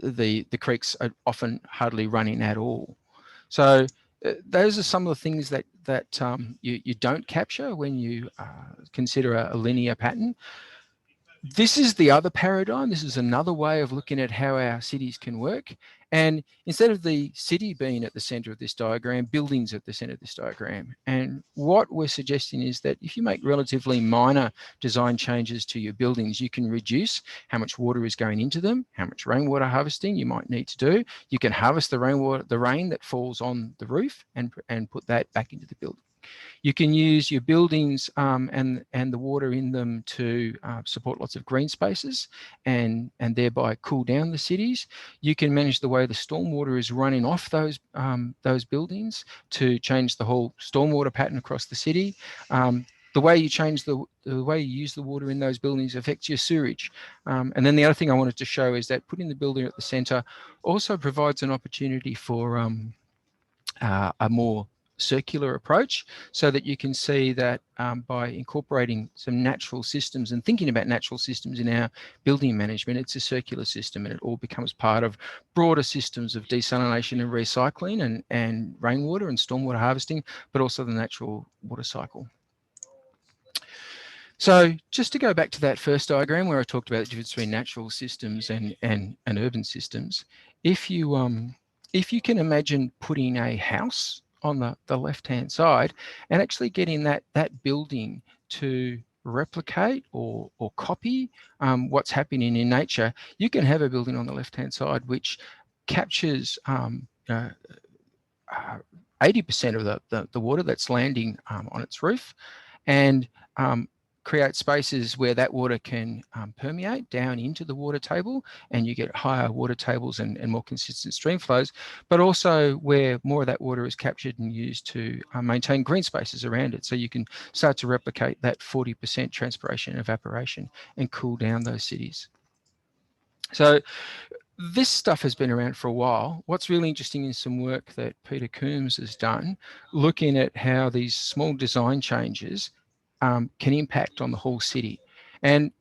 [SPEAKER 4] the creeks are often hardly running at all. So those are some of the things that you don't capture when you consider a linear pattern. This is the other paradigm. This is another way of looking at how our cities can work. And instead of the city being at the center of this diagram, buildings at the center of this diagram. And what we're suggesting is that if you make relatively minor design changes to your buildings, you can reduce how much water is going into them, how much rainwater harvesting you might need to do. You can harvest the rain that falls on the roof and put that back into the building. You can use your buildings and the water in them to support lots of green spaces and thereby cool down the cities. You can manage the way the stormwater is running off those buildings to change the whole stormwater pattern across the city. The way you change the way you use the water in those buildings affects your sewerage. And then the other thing I wanted to show is that putting the building at the centre also provides an opportunity for a more circular approach, so that you can see that by incorporating some natural systems and thinking about natural systems in our building management, it's a circular system and it all becomes part of broader systems of desalination and recycling and rainwater and stormwater harvesting, but also the natural water cycle. So just to go back to that first diagram where I talked about the difference between natural systems and urban systems, if you can imagine putting a house on the left-hand side and actually getting that building to replicate or copy what's happening in nature, you can have a building on the left-hand side which captures 80% of the water that's landing on its roof, and create spaces where that water can permeate down into the water table, and you get higher water tables and more consistent stream flows, but also where more of that water is captured and used to maintain green spaces around it. So you can start to replicate that 40% transpiration and evaporation and cool down those cities. So this stuff has been around for a while. What's really interesting is some work that Peter Coombs has done, looking at how these small design changes can impact on the whole city. And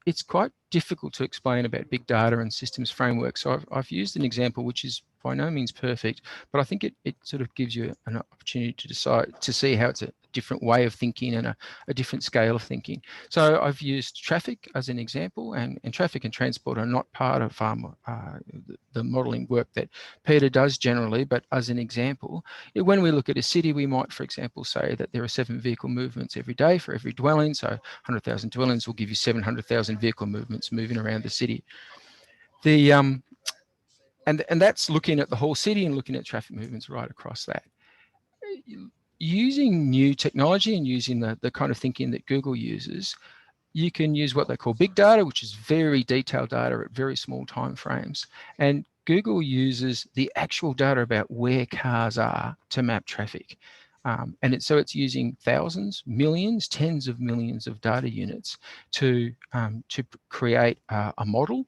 [SPEAKER 4] it's quite difficult to explain about big data and systems frameworks. So I've used an example which is by no means perfect, but I think it sort of gives you an opportunity to see how it's a different way of thinking and a different scale of thinking. So I've used traffic as an example, and traffic and transport are not part of the modelling work that Peter does generally, but as an example, when we look at a city, we might, for example, say that there are 7 vehicle movements every day for every dwelling. So 100,000 dwellings will give you 700,000 vehicle movements moving around the city. And that's looking at the whole city and looking at traffic movements right across that. Using new technology and using the kind of thinking that Google uses, you can use what they call big data, which is very detailed data at very small time frames. And Google uses the actual data about where cars are to map traffic. So it's using thousands, millions, tens of millions of data units to create a model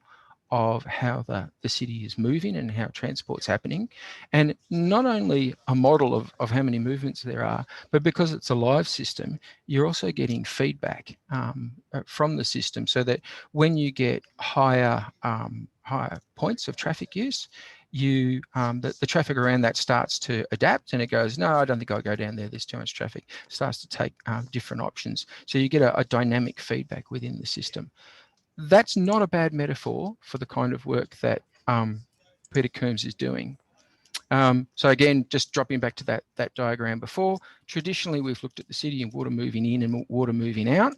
[SPEAKER 4] of how the city is moving and how transport's happening. And not only a model of how many movements there are, but because it's a live system, you're also getting feedback from the system, so that when you get higher points of traffic use, the traffic around that starts to adapt, and it goes, no, I don't think I'll go down there, there's too much traffic. It starts to take different options. So you get a dynamic feedback within the system. That's not a bad metaphor for the kind of work that Peter Coombs is doing. So again, just dropping back to that diagram before, traditionally we've looked at the city and water moving in and water moving out.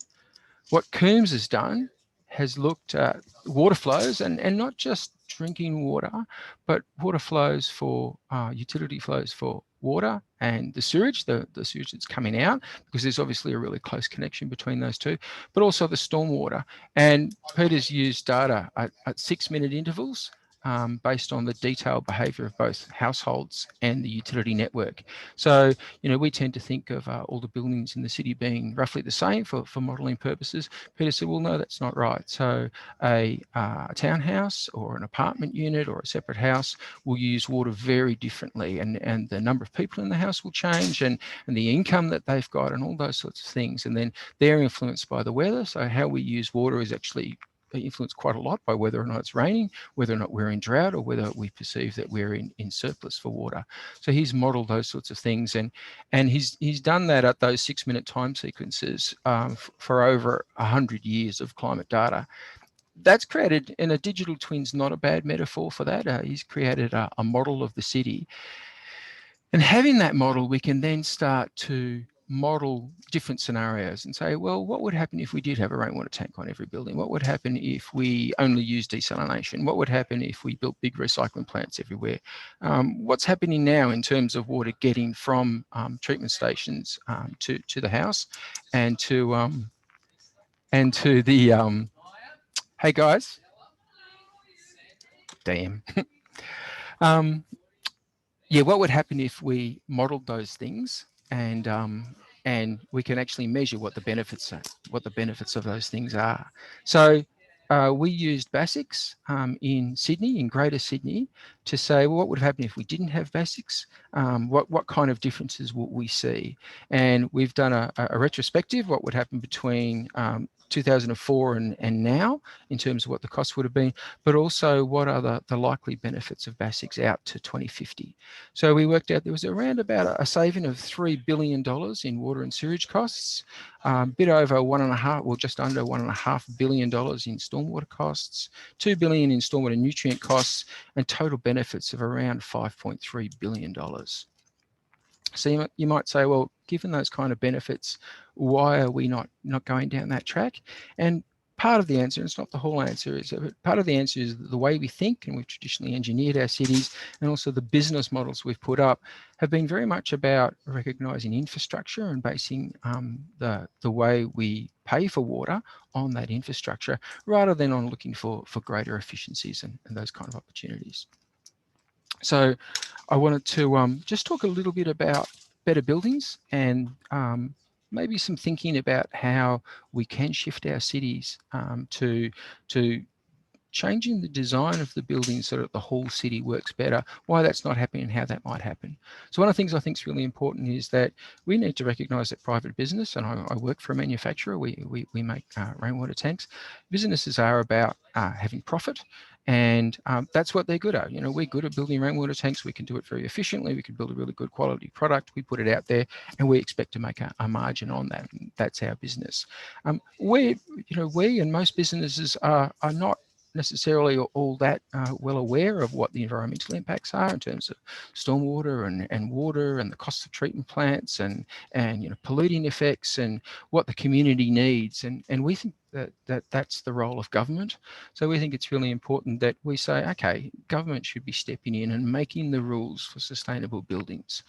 [SPEAKER 4] What Coombs has done has looked at water flows, and not just drinking water, but water flows for utility flows for water and the sewage, the sewage that's coming out, because there's obviously a really close connection between those two, but also the stormwater. And Peter's used data at 6-minute intervals based on the detailed behaviour of both households and the utility network. So, we tend to think of all the buildings in the city being roughly the same for modelling purposes. Peter said, well, no, that's not right. So a townhouse or an apartment unit or a separate house will use water very differently, and the number of people in the house will change, and the income that they've got and all those sorts of things. And then they're influenced by the weather. So how we use water is actually influenced quite a lot by whether or not it's raining, whether or not we're in drought, or whether we perceive that we're in surplus for water. So he's modelled those sorts of things, and he's done that at those 6-minute time sequences for over 100 years of climate data. That's created, and a digital twin's not a bad metaphor for that. He's created a model of the city, and having that model, we can then start to model different scenarios and say, well, what would happen if we did have a rainwater tank on every building? What would happen if we only used desalination? What would happen if we built big recycling plants everywhere? What's happening now in terms of water getting from treatment stations to the house and to the hey guys, damn. Yeah, what would happen if we modelled those things and we can actually measure what the benefits of those things are. So we used BASIX in Sydney, in Greater Sydney, to say, well, what would happen if we didn't have BASIX? What kind of differences will we see? And we've done a retrospective, what would happen between 2004 and now in terms of what the cost would have been, but also what are the likely benefits of BASIX out to 2050. So we worked out there was around about a saving of $3 billion in water and sewage costs, a bit over just under $1.5 billion in stormwater costs, $2 billion in stormwater nutrient costs, and total benefits of around $5.3 billion. So you might say, well, given those kind of benefits, why are we not going down that track? And part of the answer, and it's not the whole answer, is part of the answer is the way we think, and we've traditionally engineered our cities, and also the business models we've put up have been very much about recognising infrastructure and basing the way we pay for water on that infrastructure, rather than on looking for greater efficiencies and those kind of opportunities. So I wanted to just talk a little bit about better buildings and maybe some thinking about how we can shift our cities to changing the design of the buildings so that the whole city works better, why that's not happening and how that might happen. So one of the things I think is really important is that we need to recognise that private business, and I work for a manufacturer, we make rainwater tanks. Businesses are about having profit, and that's what they're good at. You know, we're good at building rainwater tanks. We can do it very efficiently. We can build a really good quality product. We put it out there, and we expect to make a margin on that. That's our business. We and most businesses are not necessarily all that well aware of what the environmental impacts are in terms of stormwater and water and the cost of treatment plants and polluting effects and what the community needs, and we think that's the role of government. So we think it's really important that we say, okay, government should be stepping in and making the rules for sustainable buildings,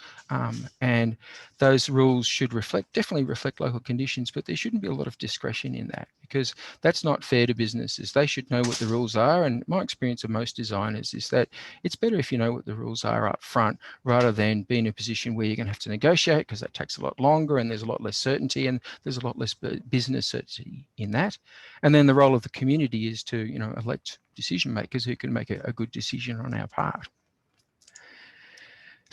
[SPEAKER 4] and those rules should definitely reflect local conditions, but there shouldn't be a lot of discretion in that, because that's not fair to businesses. They should know what the rules are, and my experience of most designers is that it's better if you know what the rules are up front, rather than be in a position where you're going to have to negotiate, because that takes a lot longer and there's a lot less certainty and there's a lot less business certainty in that. And then the role of the community is to elect decision makers who can make a good decision on our part.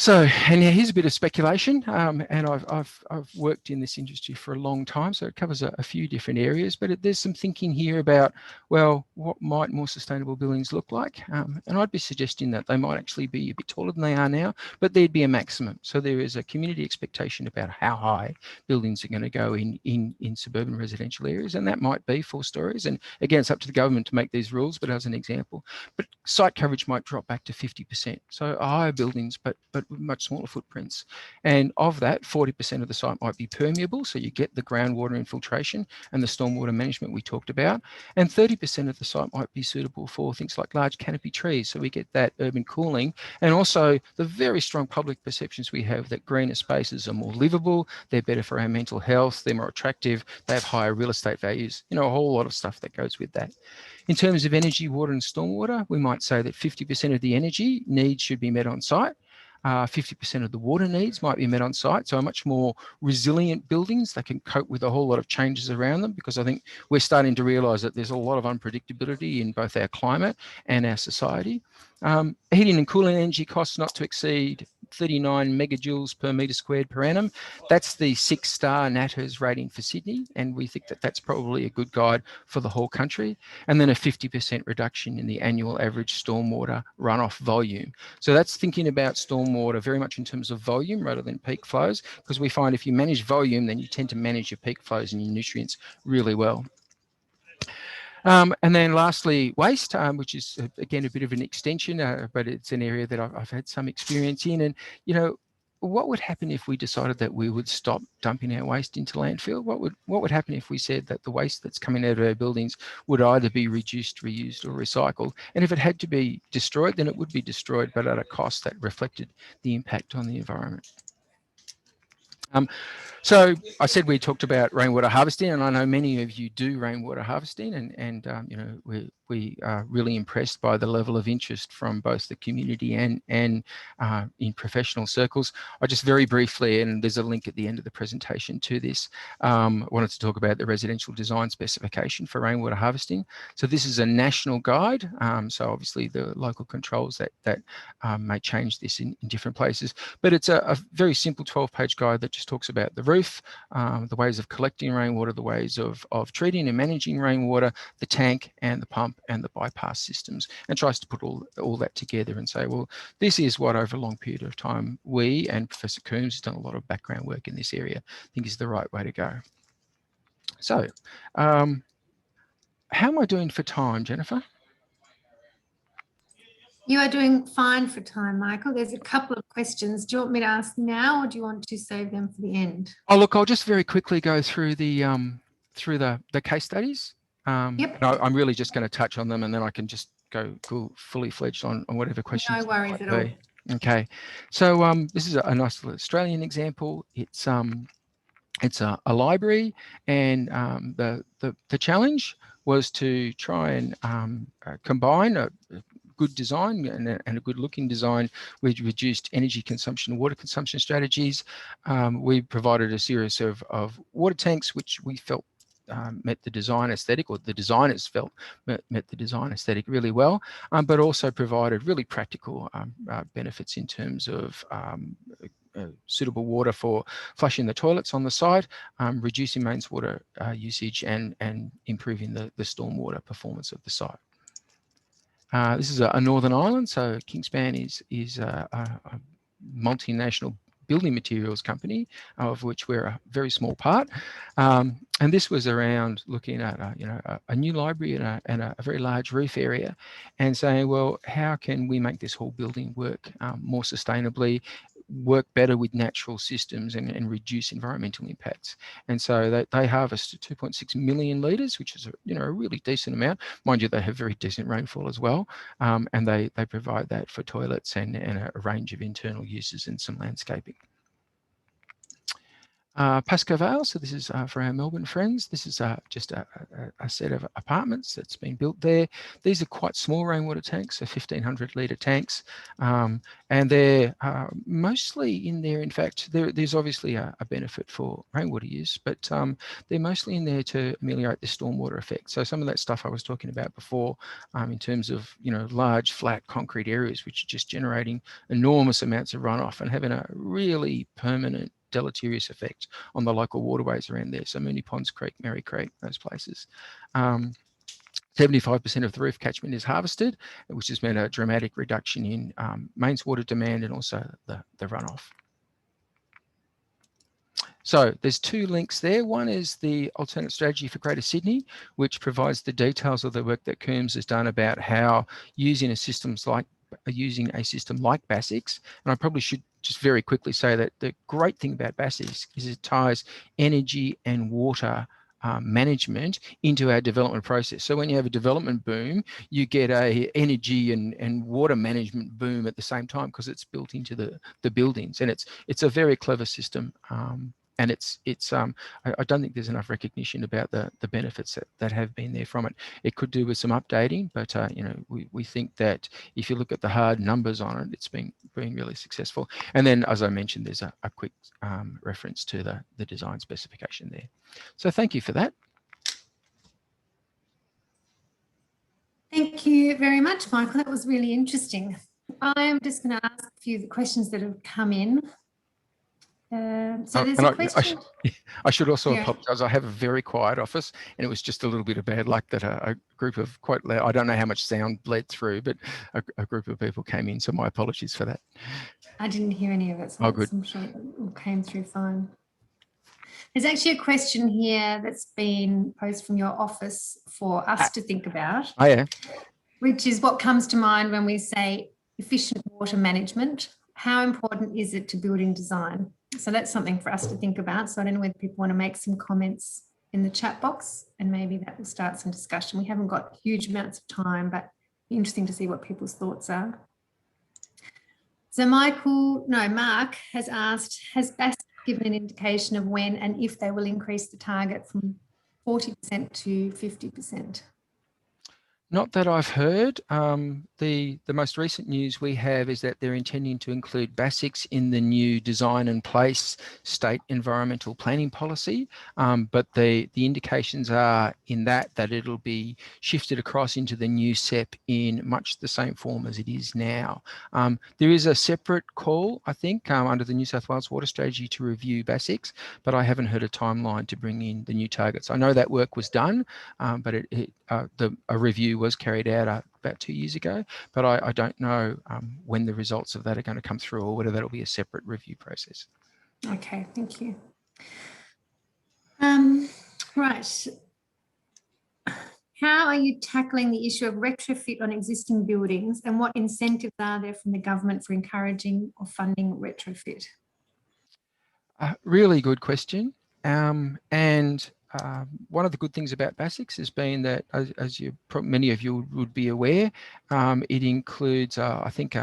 [SPEAKER 4] So, and here's a bit of speculation, and I've worked in this industry for a long time, so it covers a few different areas, but there's some thinking here about, well, what might more sustainable buildings look like? And I'd be suggesting that they might actually be a bit taller than they are now, but there'd be a maximum. So there is a community expectation about how high buildings are going to go in suburban residential areas, and that might be 4 stories. And again, it's up to the government to make these rules, but as an example, but site coverage might drop back to 50%. So higher buildings, but much smaller footprints, and of that 40% of the site might be permeable, so you get the groundwater infiltration and the stormwater management we talked about, and 30% of the site might be suitable for things like large canopy trees, so we get that urban cooling, and also the very strong public perceptions we have that greener spaces are more livable, they're better for our mental health, they're more attractive, they have higher real estate values, a whole lot of stuff that goes with that. In terms of energy, water and stormwater, we might say that 50% of the energy needs should be met on site. 50% of the water needs might be met on site, so much more resilient buildings that can cope with a whole lot of changes around them, because I think we're starting to realise that there's a lot of unpredictability in both our climate and our society. Heating and cooling energy costs not to exceed 39 megajoules per metre squared per annum. That's the 6-star NatHERS rating for Sydney, and we think that that's probably a good guide for the whole country. And then a 50% reduction in the annual average stormwater runoff volume. So that's thinking about stormwater very much in terms of volume rather than peak flows, because we find if you manage volume, then you tend to manage your peak flows and your nutrients really well. And then lastly, waste, which is, again, a bit of an extension, but it's an area that I've had some experience in. And, what would happen if we decided that we would stop dumping our waste into landfill? What would happen if we said that the waste that's coming out of our buildings would either be reduced, reused or recycled? And if it had to be destroyed, then it would be destroyed, but at a cost that reflected the impact on the environment. So I said we talked about rainwater harvesting, and I know many of you do rainwater harvesting, and we are really impressed by the level of interest from both the community and in professional circles. I just very briefly, and there's a link at the end of the presentation to this, wanted to talk about the residential design specification for rainwater harvesting. So this is a national guide. So obviously the local controls that may change this in different places, but it's a very simple 12-page guide that just talks about the roof, the ways of collecting rainwater, the ways of treating and managing rainwater, the tank and the pump and the bypass systems, and tries to put all that together and say, well, this is what over a long period of time we, and Professor Coombs has done a lot of background work in this area, think is the right way to go. So how am I doing for time, Jennifer?
[SPEAKER 1] You are doing fine for time, Michael. There's a couple of questions. Do you want me to ask now, or do you want to save them for the end?
[SPEAKER 4] Oh, look, I'll just very quickly go through the case studies.
[SPEAKER 1] Yep.
[SPEAKER 4] And I'm really just going to touch on them, and then I can just go fully fledged on whatever questions.
[SPEAKER 1] No worries at all.
[SPEAKER 4] Okay, so this is a nice little Australian example. It's a library, and the challenge was to try and combine a good design and a good looking design with reduced energy consumption and water consumption strategies. We provided a series of water tanks which we felt met the design aesthetic, or the designers felt met the design aesthetic really well, but also provided really practical benefits in terms of suitable water for flushing the toilets on the site, reducing mains water usage, and improving the stormwater performance of the site. This is a Northern Ireland, so Kingspan is a multinational building materials company, of which we're a very small part. And this was around looking at a new library and a very large roof area, and saying, well, how can we make this whole building work more sustainably, work better with natural systems, and reduce environmental impacts. And so they harvest 2.6 million litres, which is a really decent amount. Mind you, they have very decent rainfall as well, and they provide that for toilets and a range of internal uses and some landscaping. Pascoe Vale, so this is for our Melbourne friends. This is just a set of apartments that's been built there. These are quite small rainwater tanks, so 1,500 litre tanks, and they're mostly in there. In fact, there's obviously a benefit for rainwater use, but they're mostly in there to ameliorate the stormwater effect. So some of that stuff I was talking about before, in terms of large flat concrete areas which are just generating enormous amounts of runoff and having a really permanent deleterious effect on the local waterways around there. So Moonee Ponds Creek, Merry Creek, those places. 75% of the roof catchment is harvested, which has meant a dramatic reduction in mains water demand and also the runoff. So there's two links there. One is the alternate strategy for Greater Sydney, which provides the details of the work that Coombs has done about how using a system like BASIX, and I probably should just very quickly say that the great thing about BASIX is it ties energy and water management into our development process. So when you have a development boom, you get a energy and water management boom at the same time, because it's built into the buildings, and it's a very clever system. And I don't think there's enough recognition about the benefits that have been there from it. It could do with some updating, but we think that if you look at the hard numbers on it, it's been really successful. And then, as I mentioned, there's a quick reference to the design specification there. So thank you for that.
[SPEAKER 1] Thank you very much, Michael. That was really interesting. I'm just going to ask a few of the questions that have come in. So there's a question.
[SPEAKER 4] I should also apologise. I have a very quiet office, and it was just a little bit of bad luck that a group of quite loud, I don't know how much sound bled through, but a group of people came in, so my apologies for that.
[SPEAKER 1] I didn't hear any of it, so
[SPEAKER 4] good.
[SPEAKER 1] I'm sure it all came through fine. There's actually a question here that's been posed from your office for us to think about.
[SPEAKER 4] Oh, yeah.
[SPEAKER 1] Which is what comes to mind when we say efficient water management. How important is it to building design? So that's something for us to think about. So I don't know whether people want to make some comments in the chat box, and maybe that will start some discussion. We haven't got huge amounts of time, but interesting to see what people's thoughts are. So Mark has asked, has BASIX given an indication of when and if they will increase the target from 40% to 50%?
[SPEAKER 4] Not that I've heard. The most recent news we have is that they're intending to include BASIX in the new design and place state environmental planning policy, but the indications are in that it'll be shifted across into the new SEP in much the same form as it is now. There is a separate call, I think, under the New South Wales Water Strategy to review BASIX, but I haven't heard a timeline to bring in the new targets. I know that work was done, but a review was carried out about 2 years ago, but I don't know when the results of that are going to come through, or whether that'll be a separate review process.
[SPEAKER 1] Okay, thank you. Right. How are you tackling the issue of retrofit on existing buildings, and what incentives are there from the government for encouraging or funding retrofit?
[SPEAKER 4] Really good question. And one of the good things about BASIX has been that, as many of you would be aware, it includes, I think,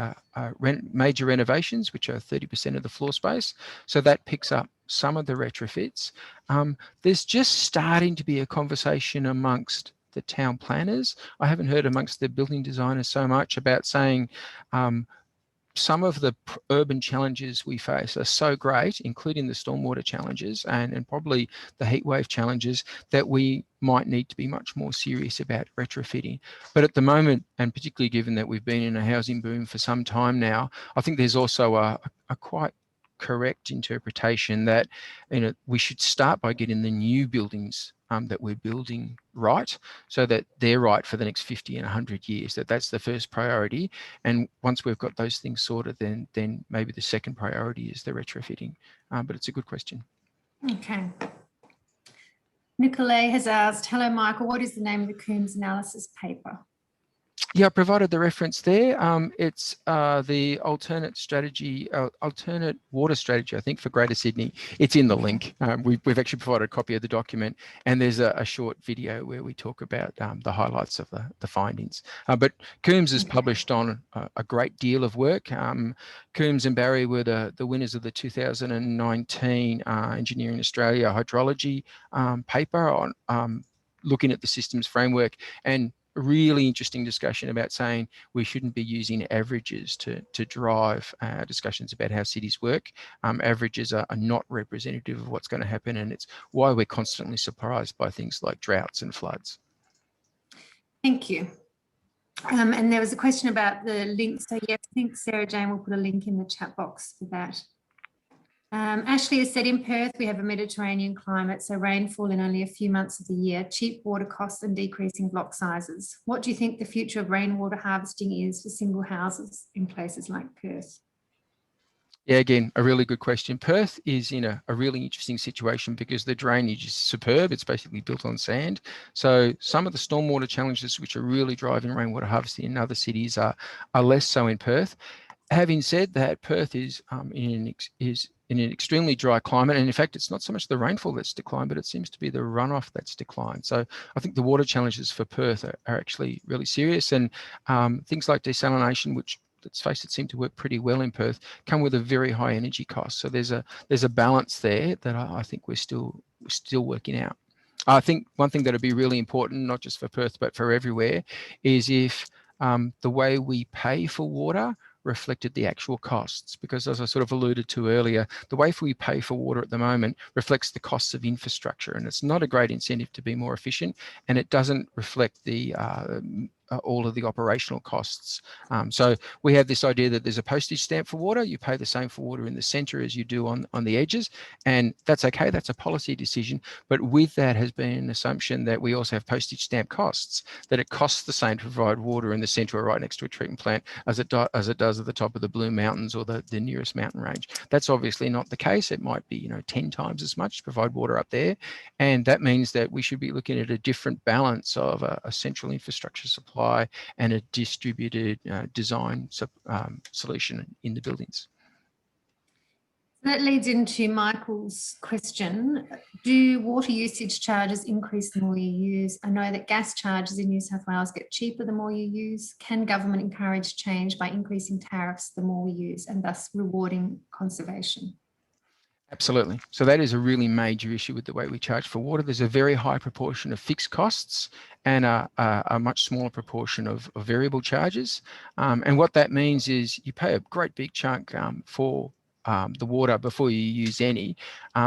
[SPEAKER 4] major renovations, which are 30% of the floor space. So that picks up some of the retrofits. There's just starting to be a conversation amongst the town planners. I haven't heard amongst the building designers so much about saying, some of the urban challenges we face are so great, including the stormwater challenges and probably the heat wave challenges, that we might need to be much more serious about retrofitting. But at the moment, and particularly given that we've been in a housing boom for some time now, I think there's also a quite correct interpretation that, you know, we should start by getting the new buildings that we're building right, so that they're right for the next 50 and 100 years. That's the first priority. And once we've got those things sorted, then maybe the second priority is the retrofitting. But it's a good question.
[SPEAKER 1] Okay. Nicolay has asked, hello, Michael, what is the name of the Coombs analysis paper?
[SPEAKER 4] Yeah, I provided the reference there. It's the alternate water strategy, I think, for Greater Sydney. It's in the link. We've actually provided a copy of the document, and there's a short video where we talk about the highlights of the findings. But Coombs has published on a great deal of work. Coombs and Barry were the winners of the 2019 Engineering Australia hydrology paper on looking at the systems framework, and a really interesting discussion about saying we shouldn't be using averages to drive discussions about how cities work. Averages are not representative of what's going to happen, and it's why we're constantly surprised by things like droughts and floods.
[SPEAKER 1] Thank you. And there was a question about the link. So yes, I think Sarah Jane will put a link in the chat box for that. Ashley has said, in Perth, we have a Mediterranean climate, so rainfall in only a few months of the year, cheap water costs and decreasing block sizes. What do you think the future of rainwater harvesting is for single houses in places like Perth?
[SPEAKER 4] Yeah, again, a really good question. Perth is in a really interesting situation because the drainage is superb. It's basically built on sand. So some of the stormwater challenges which are really driving rainwater harvesting in other cities are less so in Perth. Having said that, Perth is in an extremely dry climate, and in fact, it's not so much the rainfall that's declined, but it seems to be the runoff that's declined. So I think the water challenges for Perth are actually really serious, and things like desalination, which, let's face it, seem to work pretty well in Perth, come with a very high energy cost. So there's a balance there that I think we're still working out. I think one thing that would be really important, not just for Perth but for everywhere, is if the way we pay for water reflected the actual costs, because as I sort of alluded to earlier, the way we pay for water at the moment reflects the costs of infrastructure, and it's not a great incentive to be more efficient, and it doesn't reflect the all of the operational costs. So we have this idea that there's a postage stamp for water. You pay the same for water in the centre as you do on the edges, and that's okay. That's a policy decision. But with that has been an assumption that we also have postage stamp costs, that it costs the same to provide water in the centre or right next to a treatment plant as it does at the top of the Blue Mountains or the nearest mountain range. That's obviously not the case. It might be 10 times as much to provide water up there, and that means that we should be looking at a different balance of a central infrastructure supply and a distributed design solution in the buildings.
[SPEAKER 1] That leads into Michael's question. Do water usage charges increase the more you use? I know that gas charges in New South Wales get cheaper the more you use. Can government encourage change by increasing tariffs the more we use and thus rewarding conservation?
[SPEAKER 4] Absolutely. So that is a really major issue with the way we charge for water. There's a very high proportion of fixed costs and a much smaller proportion of variable charges. And what that means is you pay a great big chunk for the water before you use any.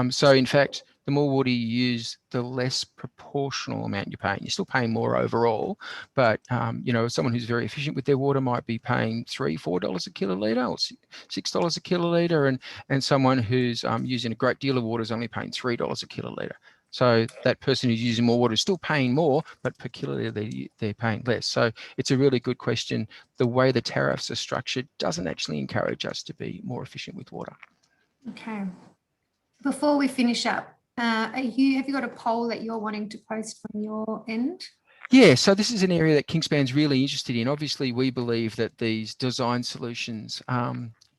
[SPEAKER 4] So in fact, the more water you use, the less proportional amount you're paying. You're still paying more overall, but someone who's very efficient with their water might be paying $3-4 a kilolitre or $6 a kilolitre, and someone who's using a great deal of water is only paying $3 a kilolitre. So that person who's using more water is still paying more, but per kilolitre they're paying less. So it's a really good question. The way the tariffs are structured doesn't actually encourage us to be more efficient with water.
[SPEAKER 1] Okay. Before we finish up, have you got a poll that you're wanting to post from your end?
[SPEAKER 4] Yeah, so this is an area that Kingspan's really interested in. Obviously, we believe that these design solutions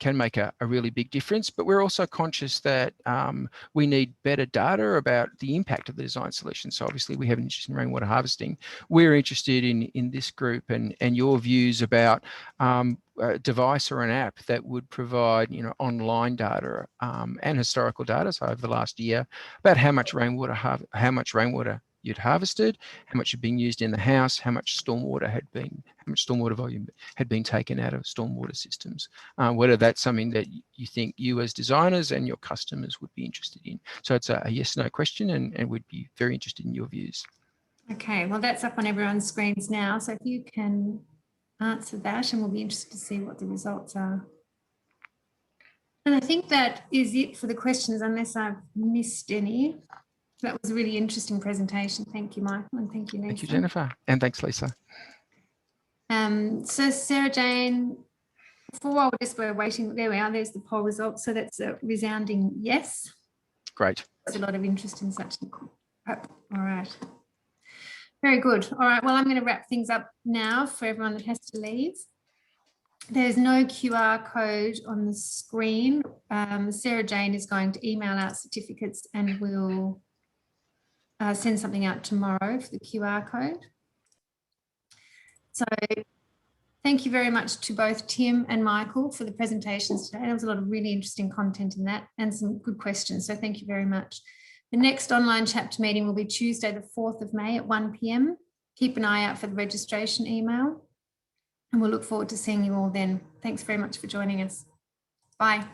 [SPEAKER 4] can make a really big difference. But we're also conscious that we need better data about the impact of the design solution. So obviously we have an interest in rainwater harvesting. We're interested in this group and your views about a device or an app that would provide, you know, online data and historical data, so over the last year, about how much rainwater you'd harvested, how much had been used in the house, how much stormwater volume had been taken out of stormwater systems. Whether that's something that you think you as designers and your customers would be interested in. So it's a yes/no question, and we'd be very interested in your views.
[SPEAKER 1] Okay, well, that's up on everyone's screens now. So if you can answer that, and we'll be interested to see what the results are. And I think that is it for the questions, unless I've missed any. That was a really interesting presentation. Thank you, Michael, and thank you, Lisa.
[SPEAKER 4] Thank you, Jennifer, and thanks, Lisa.
[SPEAKER 1] So Sarah Jane, for while we're waiting, there we are, there's the poll results. So that's a resounding yes.
[SPEAKER 4] Great.
[SPEAKER 1] There's a lot of interest in such. All right. Very good. All right, well, I'm going to wrap things up now for everyone that has to leave. There's no QR code on the screen. Sarah Jane is going to email out certificates and we'll send something out tomorrow for the QR code. So thank you very much to both Tim and Michael for the presentations today. There was a lot of really interesting content in that and some good questions. So thank you very much. The next online chapter meeting will be Tuesday, the 4th of May at 1 p.m. Keep an eye out for the registration email and we'll look forward to seeing you all then. Thanks very much for joining us. Bye.